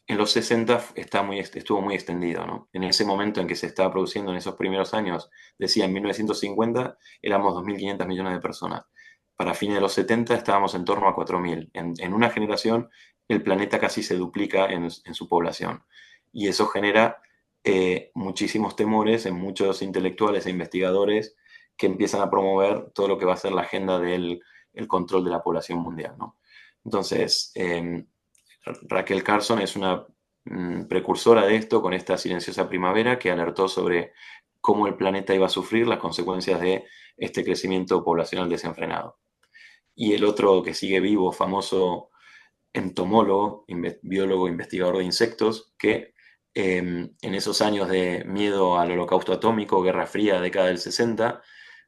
en los 60 estuvo muy extendido, ¿no? En ese momento en que se estaba produciendo, en esos primeros años, decía en 1950, éramos 2.500 millones de personas. Para fines de los 70 estábamos en torno a 4.000. En una generación el planeta casi se duplica en su población. Y eso genera muchísimos temores en muchos intelectuales e investigadores que empiezan a promover todo lo que va a ser la agenda del el control de la población mundial, ¿no? Entonces, Rachel Carson es una precursora de esto con esta silenciosa primavera que alertó sobre cómo el planeta iba a sufrir las consecuencias de este crecimiento poblacional desenfrenado. Y el otro que sigue vivo, famoso entomólogo, biólogo, investigador de insectos, que en esos años de miedo al holocausto atómico, Guerra Fría, década del 60,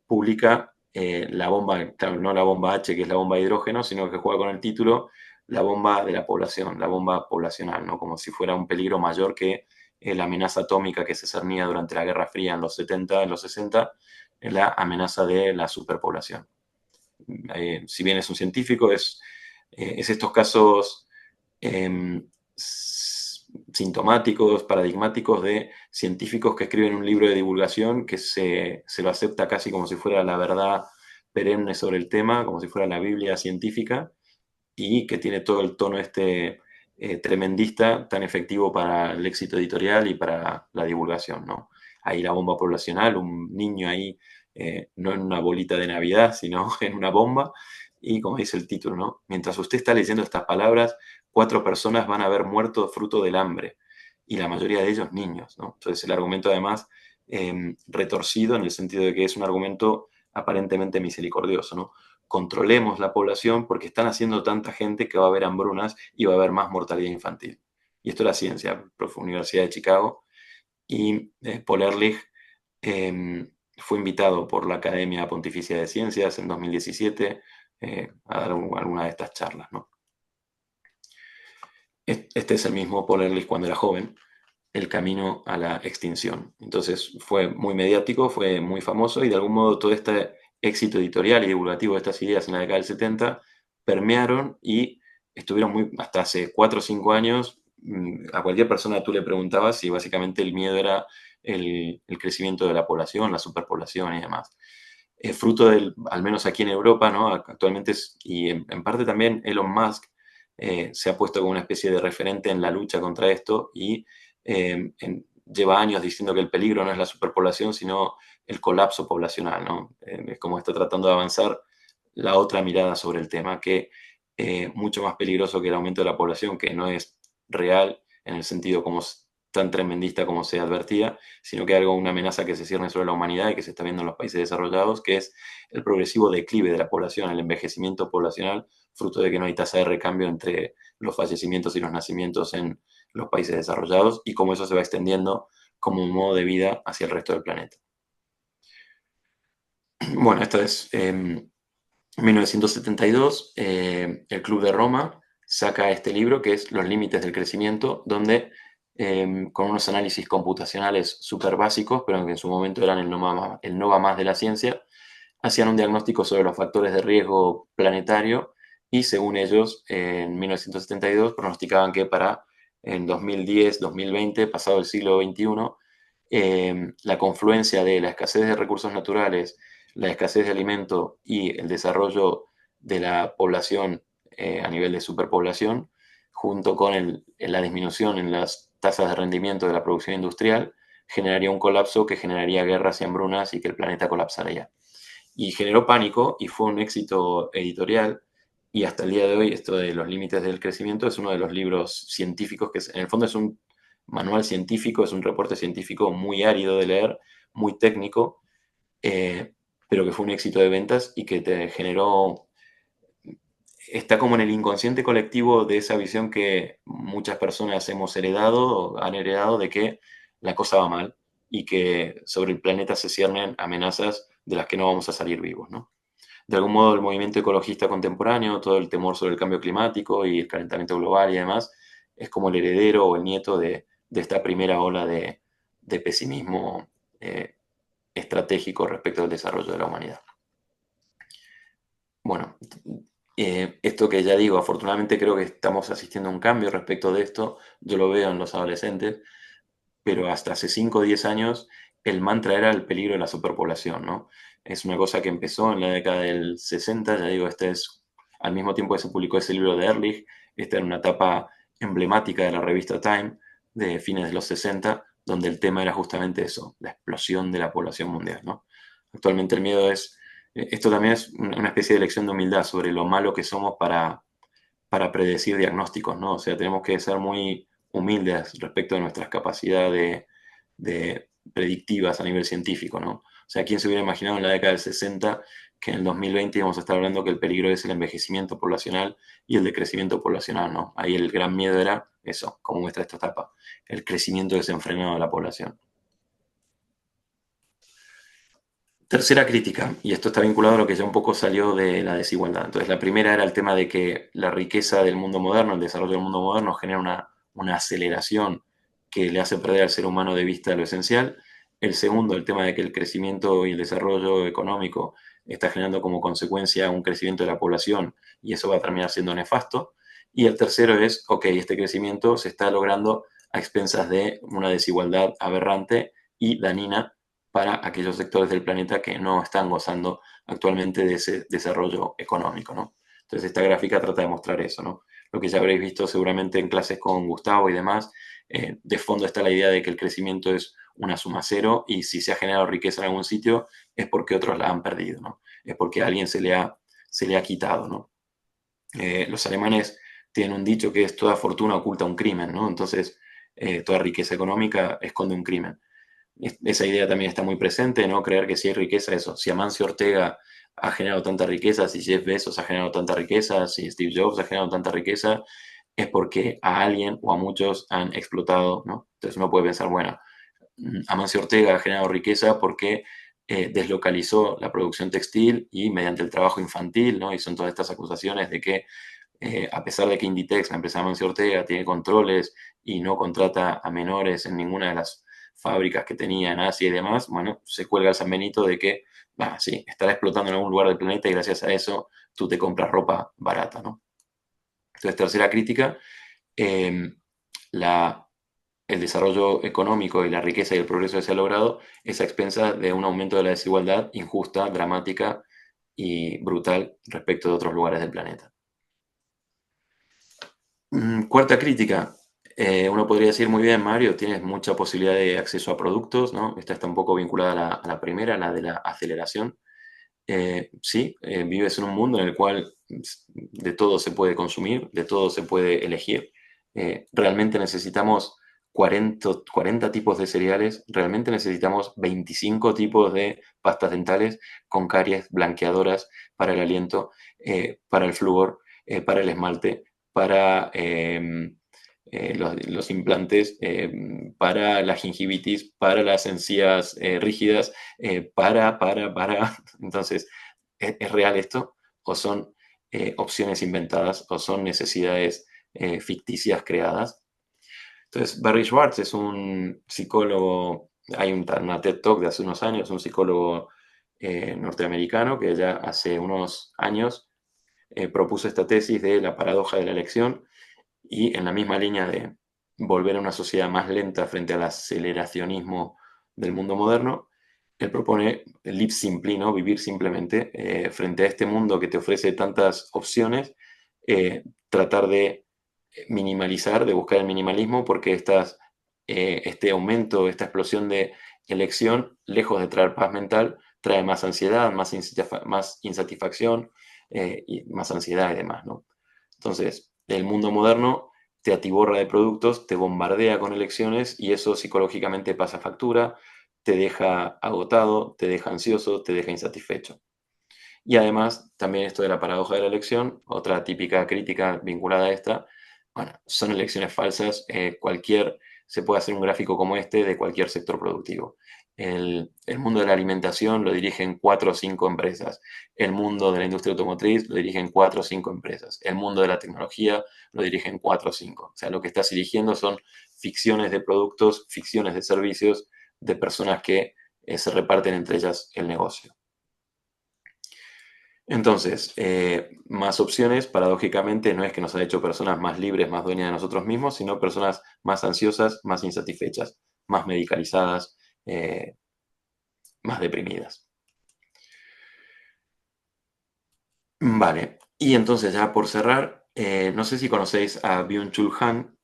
publica la bomba, claro, no la bomba H, que es la bomba de hidrógeno, sino que juega con el título La bomba de la población, la bomba poblacional, ¿no? Como si fuera un peligro mayor que la amenaza atómica que se cernía durante la Guerra Fría en los 70, en los 60, la amenaza de la superpoblación. Si bien es un científico, es estos casos sintomáticos, paradigmáticos de científicos que escriben un libro de divulgación que se lo acepta casi como si fuera la verdad perenne sobre el tema, como si fuera la Biblia científica, y que tiene todo el tono tremendista tan efectivo para el éxito editorial y para la divulgación, ¿no? Ahí la bomba poblacional, un niño ahí, no en una bolita de Navidad, sino en una bomba, y como dice el título, ¿no? Mientras usted está leyendo estas palabras, 4 personas van a haber muerto fruto del hambre, y la mayoría de ellos niños, ¿no? Entonces el argumento además retorcido en el sentido de que es un argumento aparentemente misericordioso, ¿no? Controlemos la población porque están haciendo tanta gente que va a haber hambrunas y va a haber más mortalidad infantil. Y esto es la ciencia, Universidad de Chicago, y Paul Ehrlich fue invitado por la Academia Pontificia de Ciencias en 2017 a dar alguna de estas charlas, ¿no? Este es el mismo Paul Ehrlich cuando era joven, El camino a la extinción. Entonces fue muy mediático, fue muy famoso y de algún modo todo este éxito editorial y divulgativo de estas ideas en la década del 70 permearon y estuvieron hasta hace 4 o 5 años, a cualquier persona tú le preguntabas y básicamente el miedo era el crecimiento de la población, la superpoblación y demás. Fruto del, al menos aquí en Europa, ¿no? Actualmente, y en parte también Elon Musk se ha puesto como una especie de referente en la lucha contra esto y lleva años diciendo que el peligro no es la superpoblación, sino el colapso poblacional, ¿no? Es como está tratando de avanzar la otra mirada sobre el tema, que mucho más peligroso que el aumento de la población, que no es real en el sentido como tan tremendista como se advertía, sino que hay una amenaza que se cierne sobre la humanidad y que se está viendo en los países desarrollados, que es el progresivo declive de la población, el envejecimiento poblacional, fruto de que no hay tasa de recambio entre los fallecimientos y los nacimientos en los países desarrollados y cómo eso se va extendiendo como un modo de vida hacia el resto del planeta. Bueno, esto es 1972, el Club de Roma saca este libro que es Los límites del crecimiento, donde con unos análisis computacionales súper básicos, pero que en su momento eran el no va más de la ciencia, hacían un diagnóstico sobre los factores de riesgo planetario y según ellos, en 1972 pronosticaban que para en 2010, 2020, pasado el siglo XXI, la confluencia de la escasez de recursos naturales, la escasez de alimento y el desarrollo de la población a nivel de superpoblación, junto con la disminución en las tasas de rendimiento de la producción industrial, generaría un colapso que generaría guerras y hambrunas y que el planeta colapsaría. Y generó pánico y fue un éxito editorial. Y hasta el día de hoy, esto de los límites del crecimiento es uno de los libros científicos que en el fondo es un manual científico, es un reporte científico muy árido de leer, muy técnico, pero que fue un éxito de ventas y que te generó, está como en el inconsciente colectivo de esa visión que muchas personas hemos heredado, han heredado de que la cosa va mal y que sobre el planeta se ciernen amenazas de las que no vamos a salir vivos, ¿no? De algún modo el movimiento ecologista contemporáneo, todo el temor sobre el cambio climático y el calentamiento global y demás, es como el heredero o el nieto de esta primera ola de pesimismo estratégico respecto al desarrollo de la humanidad. Bueno, esto que ya digo, afortunadamente creo que estamos asistiendo a un cambio respecto de esto, yo lo veo en los adolescentes, pero hasta hace 5 o 10 años el mantra era el peligro de la superpoblación, ¿no? Es una cosa que empezó en la década del 60, ya digo, al mismo tiempo que se publicó ese libro de Ehrlich, esta era una etapa emblemática de la revista Time de fines de los 60, donde el tema era justamente eso, la explosión de la población mundial, ¿no? Actualmente el miedo esto también es una especie de lección de humildad sobre lo malo que somos para predecir diagnósticos, ¿no? O sea, tenemos que ser muy humildes respecto de nuestras capacidades de predictivas a nivel científico, ¿no? O sea, ¿quién se hubiera imaginado en la década del 60 que en el 2020 íbamos a estar hablando que el peligro es el envejecimiento poblacional y el decrecimiento poblacional, ¿no? Ahí el gran miedo era eso, como muestra esta etapa, el crecimiento desenfrenado de la población. Tercera crítica, y esto está vinculado a lo que ya un poco salió de la desigualdad. Entonces, la primera era el tema de que la riqueza del mundo moderno, el desarrollo del mundo moderno, genera una aceleración que le hace perder al ser humano de vista lo esencial. El segundo, el tema de que el crecimiento y el desarrollo económico está generando como consecuencia un crecimiento de la población y eso va a terminar siendo nefasto. Y el tercero es, ok, este crecimiento se está logrando a expensas de una desigualdad aberrante y dañina para aquellos sectores del planeta que no están gozando actualmente de ese desarrollo económico, ¿no? Entonces esta gráfica trata de mostrar eso, ¿no? Lo que ya habréis visto seguramente en clases con Gustavo y demás, de fondo está la idea de que el crecimiento es una suma cero y si se ha generado riqueza en algún sitio es porque otros la han perdido, ¿no? Es porque a alguien se le ha quitado, ¿no? Los alemanes tienen un dicho que es toda fortuna oculta un crimen, ¿no? Entonces toda riqueza económica esconde un crimen. Esa idea también está muy presente, ¿no? Creer que si hay riqueza, eso. Si Amancio Ortega ha generado tanta riqueza, si Jeff Bezos ha generado tanta riqueza, si Steve Jobs ha generado tanta riqueza, es porque a alguien o a muchos han explotado, ¿no? Entonces uno puede pensar, bueno, Amancio Ortega ha generado riqueza porque deslocalizó la producción textil y mediante el trabajo infantil, ¿no? Y son todas estas acusaciones de que a pesar de que Inditex, la empresa de Amancio Ortega, tiene controles y no contrata a menores en ninguna de las fábricas que tenía en Asia y demás, bueno, se cuelga el San Benito de que, sí, estará explotando en algún lugar del planeta y gracias a eso tú te compras ropa barata, ¿no? Entonces, tercera crítica, el desarrollo económico y la riqueza y el progreso que se ha logrado es a expensas de un aumento de la desigualdad injusta, dramática y brutal respecto de otros lugares del planeta. Cuarta crítica, uno podría decir, muy bien, Mario, tienes mucha posibilidad de acceso a productos, ¿no? Esta está un poco vinculada a la primera, la de la aceleración. Sí, vives en un mundo en el cual de todo se puede consumir, de todo se puede elegir. Realmente necesitamos 40 tipos de cereales, realmente necesitamos 25 tipos de pastas dentales con caries blanqueadoras para el aliento, para el flúor, para el esmalte, para los implantes, para la gingivitis, para las encías rígidas, para. Entonces, ¿es real esto? ¿O son opciones inventadas? ¿O son necesidades ficticias creadas? Entonces, Barry Schwartz es un psicólogo, hay una TED Talk de hace unos años, un psicólogo norteamericano que ya hace unos años propuso esta tesis de la paradoja de la elección y en la misma línea de volver a una sociedad más lenta frente al aceleracionismo del mundo moderno, él propone live simply, ¿no? Vivir simplemente frente a este mundo que te ofrece tantas opciones, tratar de minimalizar, de buscar el minimalismo, porque este aumento, esta explosión de elección, lejos de traer paz mental, trae más ansiedad, más insatisfacción y más ansiedad y demás, ¿no? Entonces, el mundo moderno te atiborra de productos, te bombardea con elecciones y eso psicológicamente pasa factura, te deja agotado, te deja ansioso, te deja insatisfecho. Y además, también esto de la paradoja de la elección, otra típica crítica vinculada a esta, bueno, son elecciones falsas, se puede hacer un gráfico como este de cualquier sector productivo. El mundo de la alimentación lo dirigen 4 o 5 empresas. El mundo de la industria automotriz lo dirigen 4 o 5 empresas. El mundo de la tecnología lo dirigen 4 o 5. O sea, lo que estás eligiendo son ficciones de productos, ficciones de servicios, de personas que se reparten entre ellas el negocio. Entonces, más opciones, paradójicamente, no es que nos ha hecho personas más libres, más dueñas de nosotros mismos, sino personas más ansiosas, más insatisfechas, más medicalizadas, más deprimidas. Vale, y entonces ya por cerrar, no sé si conocéis a Byung-Chul Han.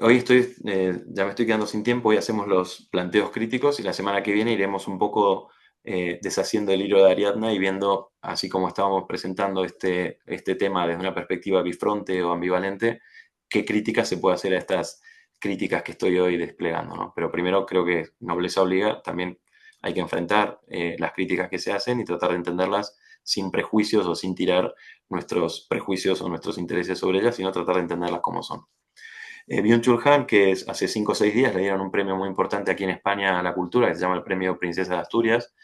Hoy ya me estoy quedando sin tiempo y hacemos los planteos críticos y la semana que viene iremos un poco deshaciendo el hilo de Ariadna y viendo, así como estábamos presentando este tema desde una perspectiva bifronte o ambivalente, qué críticas se puede hacer a estas críticas que estoy hoy desplegando, ¿no? Pero primero creo que nobleza obliga, también hay que enfrentar las críticas que se hacen y tratar de entenderlas sin prejuicios o sin tirar nuestros prejuicios o nuestros intereses sobre ellas, sino tratar de entenderlas como son. Byung-Chul Han, que hace 5 o 6 días le dieron un premio muy importante aquí en España a la cultura, que se llama el Premio Princesa de Asturias.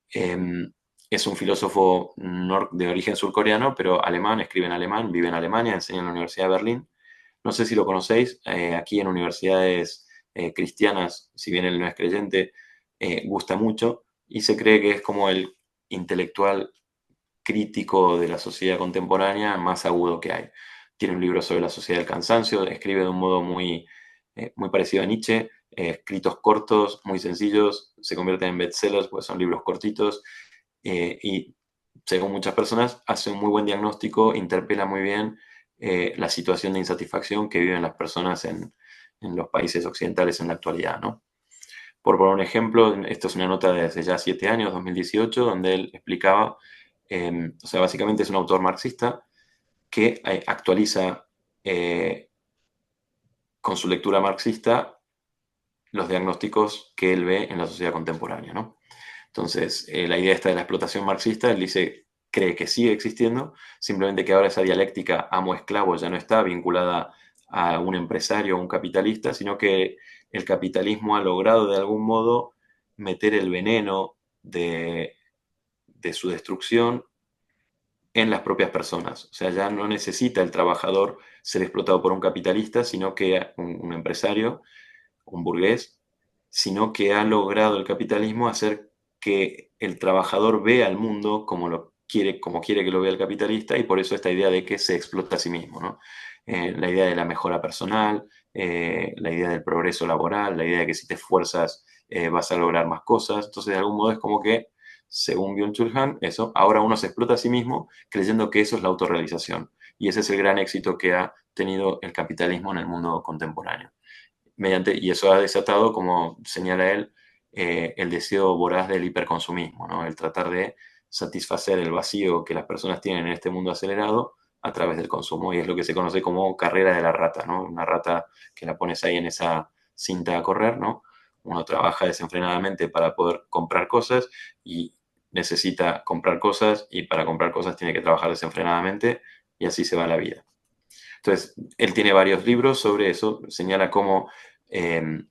Es un filósofo de origen surcoreano, pero alemán, escribe en alemán, vive en Alemania, enseña en la Universidad de Berlín. No sé si lo conocéis, aquí en universidades cristianas, si bien él no es creyente, gusta mucho y se cree que es como el intelectual crítico de la sociedad contemporánea más agudo que hay. Tiene un libro sobre la sociedad del cansancio, escribe de un modo muy parecido a Nietzsche, escritos cortos, muy sencillos, se convierten en bestsellers, pues son libros cortitos, y según muchas personas hace un muy buen diagnóstico, interpela muy bien la situación de insatisfacción que viven las personas en los países occidentales en la actualidad, ¿no? Por poner un ejemplo, esto es una nota de hace ya 7 años, 2018, donde él explicaba, o sea, básicamente es un autor marxista que actualiza con su lectura marxista los diagnósticos que él ve en la sociedad contemporánea, ¿no? Entonces, la idea esta de la explotación marxista, él dice, cree que sigue existiendo, simplemente que ahora esa dialéctica amo-esclavo ya no está vinculada a un empresario o un capitalista, sino que el capitalismo ha logrado de algún modo meter el veneno de su destrucción en las propias personas. O sea, ya no necesita el trabajador ser explotado por un capitalista, sino que un empresario, un burgués, sino que ha logrado el capitalismo hacer que el trabajador vea al mundo como quiere que lo vea el capitalista, y por eso esta idea de que se explota a sí mismo, ¿no? La idea de la mejora personal, la idea del progreso laboral, la idea de que si te esfuerzas vas a lograr más cosas. Entonces, de algún modo es como que, según Byung-Chul Han, eso, ahora uno se explota a sí mismo creyendo que eso es la autorrealización. Y ese es el gran éxito que ha tenido el capitalismo en el mundo contemporáneo. Y eso ha desatado, como señala él, el deseo voraz del hiperconsumismo, ¿no? El tratar de satisfacer el vacío que las personas tienen en este mundo acelerado a través del consumo, y es lo que se conoce como carrera de la rata, ¿no? Una rata que la pones ahí en esa cinta a correr, ¿no? Uno trabaja desenfrenadamente para poder comprar cosas y necesita comprar cosas, y para comprar cosas tiene que trabajar desenfrenadamente, y así se va la vida. Entonces, él tiene varios libros sobre eso, señala cómo el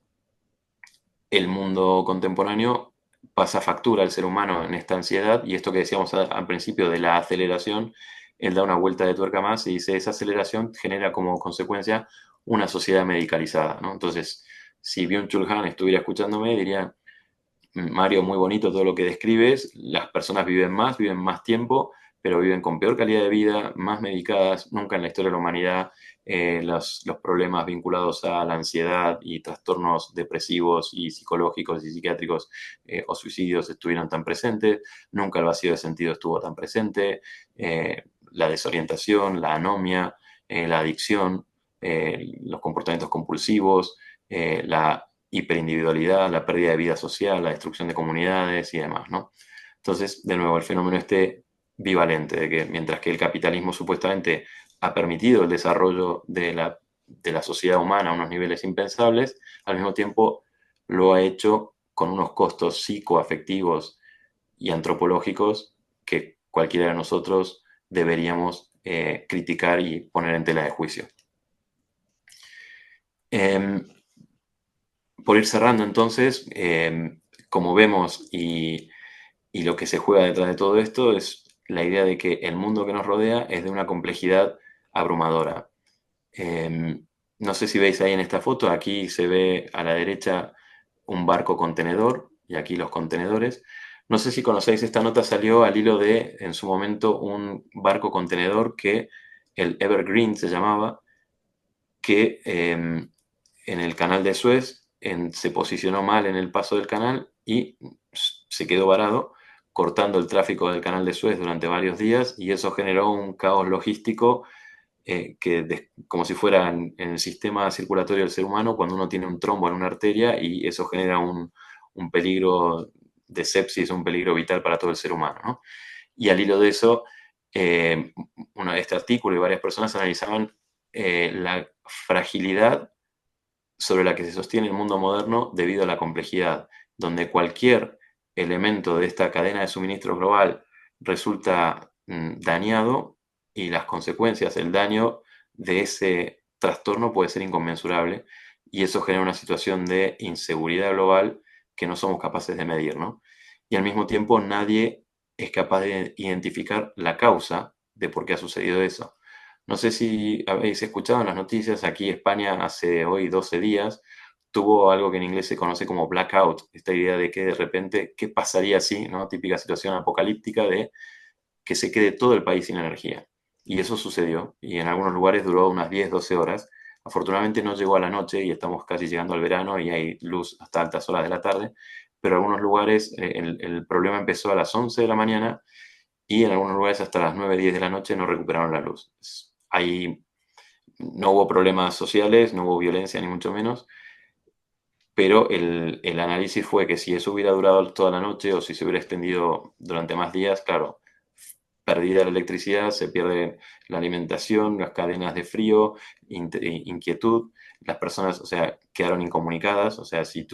mundo contemporáneo pasa factura al ser humano en esta ansiedad, y esto que decíamos al principio de la aceleración, él da una vuelta de tuerca más y dice, esa aceleración genera como consecuencia una sociedad medicalizada, ¿no? Entonces, si Byung-Chul Han estuviera escuchándome, diría, Mario, muy bonito todo lo que describes, las personas viven más tiempo, pero viven con peor calidad de vida, más medicadas. Nunca en la historia de la humanidad los problemas vinculados a la ansiedad y trastornos depresivos y psicológicos y psiquiátricos o suicidios estuvieron tan presentes. Nunca el vacío de sentido estuvo tan presente. La desorientación, la anomia, la adicción, los comportamientos compulsivos, la hiperindividualidad, la pérdida de vida social, la destrucción de comunidades y demás, ¿no? Entonces, de nuevo, el fenómeno bivalente, de que mientras que el capitalismo supuestamente ha permitido el desarrollo de la de la sociedad humana a unos niveles impensables, al mismo tiempo lo ha hecho con unos costos psicoafectivos y antropológicos que cualquiera de nosotros deberíamos criticar y poner en tela de juicio. Por ir cerrando entonces, como vemos y lo que se juega detrás de todo esto es la idea de que el mundo que nos rodea es de una complejidad abrumadora. No sé si veis ahí en esta foto, aquí se ve a la derecha un barco contenedor y aquí los contenedores. No sé si conocéis, esta nota salió al hilo de, en su momento, un barco contenedor que el Evergreen se llamaba, que en el canal de Suez se posicionó mal en el paso del canal y se quedó varado, cortando el tráfico del canal de Suez durante varios días, y eso generó un caos logístico como si fuera en el sistema circulatorio del ser humano, cuando uno tiene un trombo en una arteria, y eso genera un peligro de sepsis, un peligro vital para todo el ser humano, ¿no? Y al hilo de eso, este artículo y varias personas analizaban la fragilidad sobre la que se sostiene el mundo moderno debido a la complejidad, donde cualquier elemento de esta cadena de suministro global resulta dañado, y las consecuencias, el daño de ese trastorno puede ser inconmensurable, y eso genera una situación de inseguridad global que no somos capaces de medir, ¿no? Y al mismo tiempo nadie es capaz de identificar la causa de por qué ha sucedido eso. No sé si habéis escuchado en las noticias, aquí España hace hoy 12 días tuvo algo que en inglés se conoce como blackout, esta idea de que de repente, ¿qué pasaría si, ¿no? Típica situación apocalíptica de que se quede todo el país sin energía. Y eso sucedió, y en algunos lugares duró unas 10, 12 horas. Afortunadamente no llegó a la noche y estamos casi llegando al verano y hay luz hasta altas horas de la tarde, pero en algunos lugares el problema empezó a las 11 de la mañana y en algunos lugares hasta las 9, 10 de la noche no recuperaron la luz. Ahí no hubo problemas sociales, no hubo violencia ni mucho menos, pero el análisis fue que si eso hubiera durado toda la noche o si se hubiera extendido durante más días, claro, perdida la electricidad, se pierde la alimentación, las cadenas de frío, inquietud, las personas, o sea, quedaron incomunicadas, o sea, si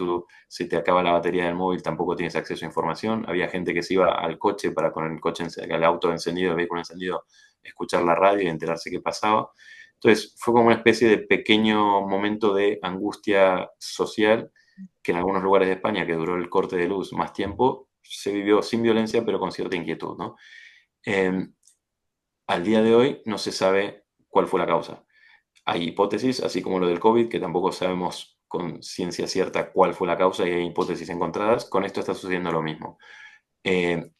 se te acaba la batería del móvil tampoco tienes acceso a información, había gente que se iba al coche para con el auto encendido, el vehículo encendido, escuchar la radio y enterarse qué pasaba. Entonces fue como una especie de pequeño momento de angustia social que en algunos lugares de España, que duró el corte de luz más tiempo, se vivió sin violencia pero con cierta inquietud, ¿no? Al día de hoy no se sabe cuál fue la causa. Hay hipótesis, así como lo del COVID, que tampoco sabemos con ciencia cierta cuál fue la causa y hay hipótesis encontradas. Con esto está sucediendo lo mismo. El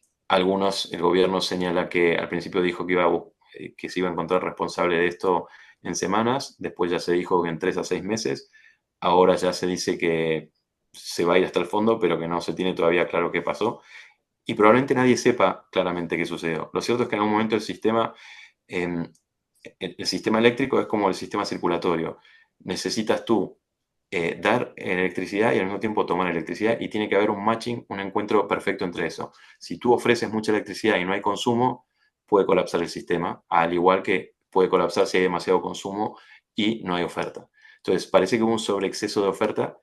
gobierno señala que al principio dijo que se iba a encontrar responsable de esto en semanas, después ya se dijo que en 3 a 6 meses, ahora ya se dice que se va a ir hasta el fondo, pero que no se tiene todavía claro qué pasó. Y probablemente nadie sepa claramente qué sucedió. Lo cierto es que en algún momento el sistema eléctrico es como el sistema circulatorio. Necesitas tú dar electricidad y al mismo tiempo tomar electricidad, y tiene que haber un matching, un encuentro perfecto entre eso. Si tú ofreces mucha electricidad y no hay consumo, puede colapsar el sistema, al igual que puede colapsar si hay demasiado consumo y no hay oferta. Entonces, parece que hubo un sobreexceso de oferta.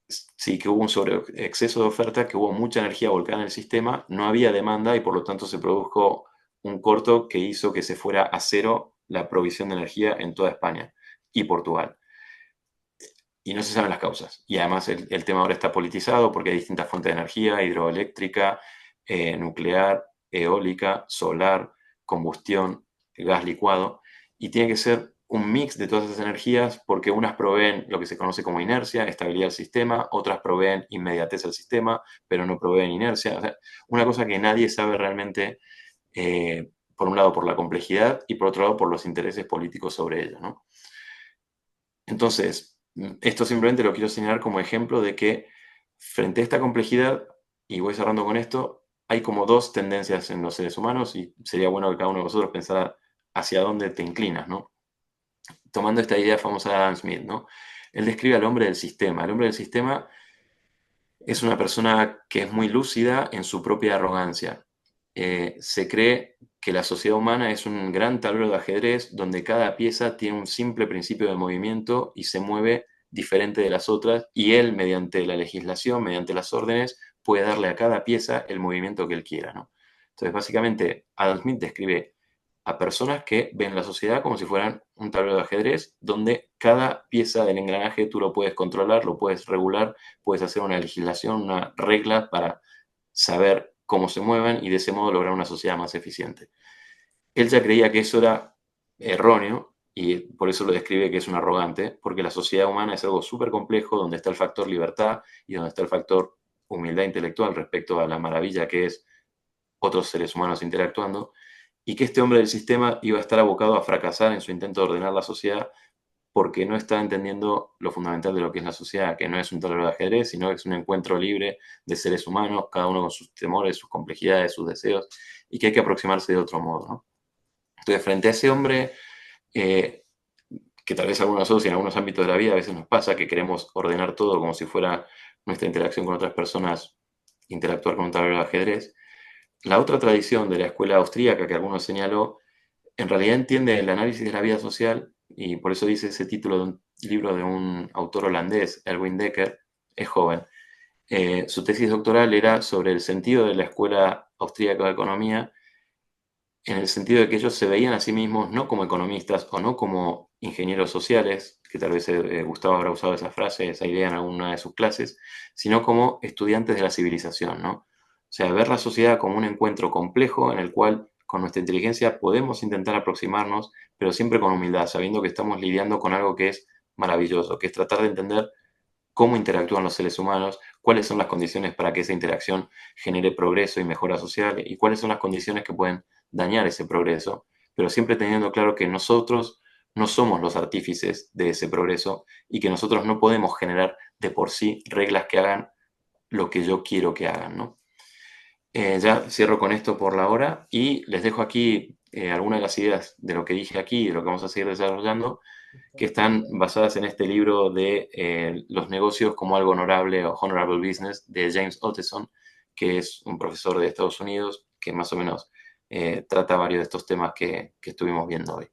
Sí, que hubo un sobreexceso de oferta, que hubo mucha energía volcada en el sistema, no había demanda y por lo tanto se produjo un corto que hizo que se fuera a cero la provisión de energía en toda España y Portugal. Y no se saben las causas. Y además el tema ahora está politizado porque hay distintas fuentes de energía: hidroeléctrica, nuclear, eólica, solar, combustión, gas licuado, y tiene que ser un mix de todas esas energías, porque unas proveen lo que se conoce como inercia, estabilidad del sistema, otras proveen inmediatez al sistema, pero no proveen inercia. O sea, una cosa que nadie sabe realmente, por un lado por la complejidad y por otro lado por los intereses políticos sobre ello, ¿no? Entonces, esto simplemente lo quiero señalar como ejemplo de que frente a esta complejidad, y voy cerrando con esto, hay como dos tendencias en los seres humanos y sería bueno que cada uno de vosotros pensara hacia dónde te inclinas, ¿no? Tomando esta idea famosa de Adam Smith, ¿no? Él describe al hombre del sistema. El hombre del sistema es una persona que es muy lúcida en su propia arrogancia. Se cree que la sociedad humana es un gran tablero de ajedrez donde cada pieza tiene un simple principio de movimiento y se mueve diferente de las otras, y él, mediante la legislación, mediante las órdenes, puede darle a cada pieza el movimiento que él quiera, ¿no? Entonces, básicamente, Adam Smith describe a personas que ven la sociedad como si fueran un tablero de ajedrez, donde cada pieza del engranaje tú lo puedes controlar, lo puedes regular, puedes hacer una legislación, una regla para saber cómo se muevan y de ese modo lograr una sociedad más eficiente. Él ya creía que eso era erróneo y por eso lo describe que es un arrogante, porque la sociedad humana es algo súper complejo donde está el factor libertad y donde está el factor humildad intelectual respecto a la maravilla que es otros seres humanos interactuando, y que este hombre del sistema iba a estar abocado a fracasar en su intento de ordenar la sociedad porque no está entendiendo lo fundamental de lo que es la sociedad, que no es un tablero de ajedrez, sino que es un encuentro libre de seres humanos, cada uno con sus temores, sus complejidades, sus deseos, y que hay que aproximarse de otro modo, ¿no? Entonces, frente a ese hombre, que tal vez algunos de nosotros y en algunos ámbitos de la vida a veces nos pasa que queremos ordenar todo como si fuera nuestra interacción con otras personas, interactuar con un tablero de ajedrez, la otra tradición de la escuela austríaca que algunos señaló, en realidad entiende el análisis de la vida social, y por eso dice ese título de un libro de un autor holandés, Erwin Dekker, es joven. Su tesis doctoral era sobre el sentido de la escuela austríaca de economía, en el sentido de que ellos se veían a sí mismos no como economistas o no como ingenieros sociales, que tal vez Gustavo habrá usado esa frase, esa idea en alguna de sus clases, sino como estudiantes de la civilización, ¿no? O sea, ver la sociedad como un encuentro complejo en el cual con nuestra inteligencia podemos intentar aproximarnos, pero siempre con humildad, sabiendo que estamos lidiando con algo que es maravilloso, que es tratar de entender cómo interactúan los seres humanos, cuáles son las condiciones para que esa interacción genere progreso y mejora social, y cuáles son las condiciones que pueden dañar ese progreso, pero siempre teniendo claro que nosotros no somos los artífices de ese progreso y que nosotros no podemos generar de por sí reglas que hagan lo que yo quiero que hagan, ¿no? Ya cierro con esto por la hora y les dejo aquí algunas de las ideas de lo que dije aquí y de lo que vamos a seguir desarrollando, que están basadas en este libro de los negocios como algo honorable o Honorable Business de James Ottesen, que es un profesor de Estados Unidos que más o menos trata varios de estos temas que estuvimos viendo hoy.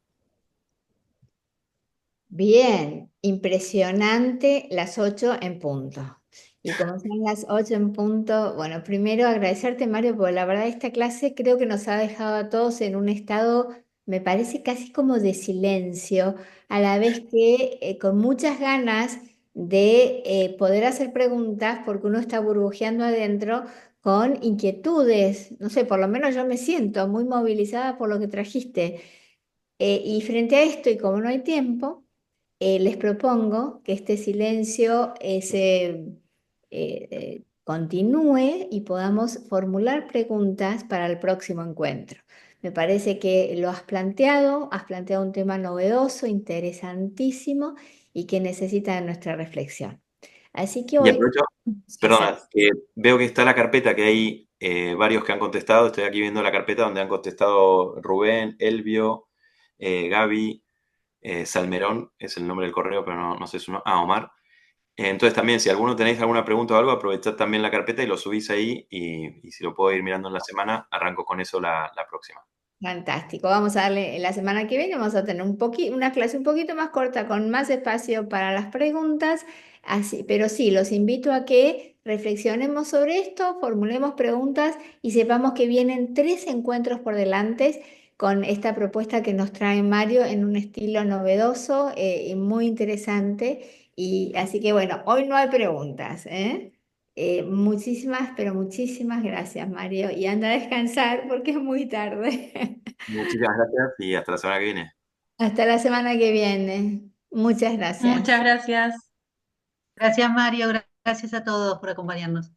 Bien, impresionante, las 8 en punto. Y como son las 8 en punto, bueno, primero agradecerte, Mario, porque la verdad esta clase creo que nos ha dejado a todos en un estado, me parece casi como de silencio, a la vez que con muchas ganas de poder hacer preguntas, porque uno está burbujeando adentro con inquietudes. No sé, por lo menos yo me siento muy movilizada por lo que trajiste. Y frente a esto, y como no hay tiempo, les propongo que este silencio continúe y podamos formular preguntas para el próximo encuentro. Me parece que lo has planteado un tema novedoso, interesantísimo y que necesita de nuestra reflexión. Así que Y hoy... aprovecho, Sí, perdona, veo que está la carpeta, que hay varios que han contestado. Estoy aquí viendo la carpeta donde han contestado Rubén, Elvio, Gaby, Salmerón, es el nombre del correo, pero no sé su nombre. Ah, Omar. Entonces también, si alguno tenéis alguna pregunta o algo, aprovechad también la carpeta y lo subís ahí y si lo puedo ir mirando en la semana, arranco con eso la próxima. Fantástico. Vamos a darle la semana que viene, vamos a tener una clase un poquito más corta con más espacio para las preguntas. Así, pero sí, los invito a que reflexionemos sobre esto, formulemos preguntas y sepamos que vienen 3 encuentros por delante con esta propuesta que nos trae Mario en un estilo novedoso y muy interesante. Y así que bueno, hoy no hay preguntas, ¿eh? Muchísimas, pero muchísimas gracias, Mario. Y anda a descansar porque es muy tarde. Muchísimas gracias y hasta la semana que viene. Hasta la semana que viene. Muchas gracias. Muchas gracias. Gracias, Mario. Gracias a todos por acompañarnos.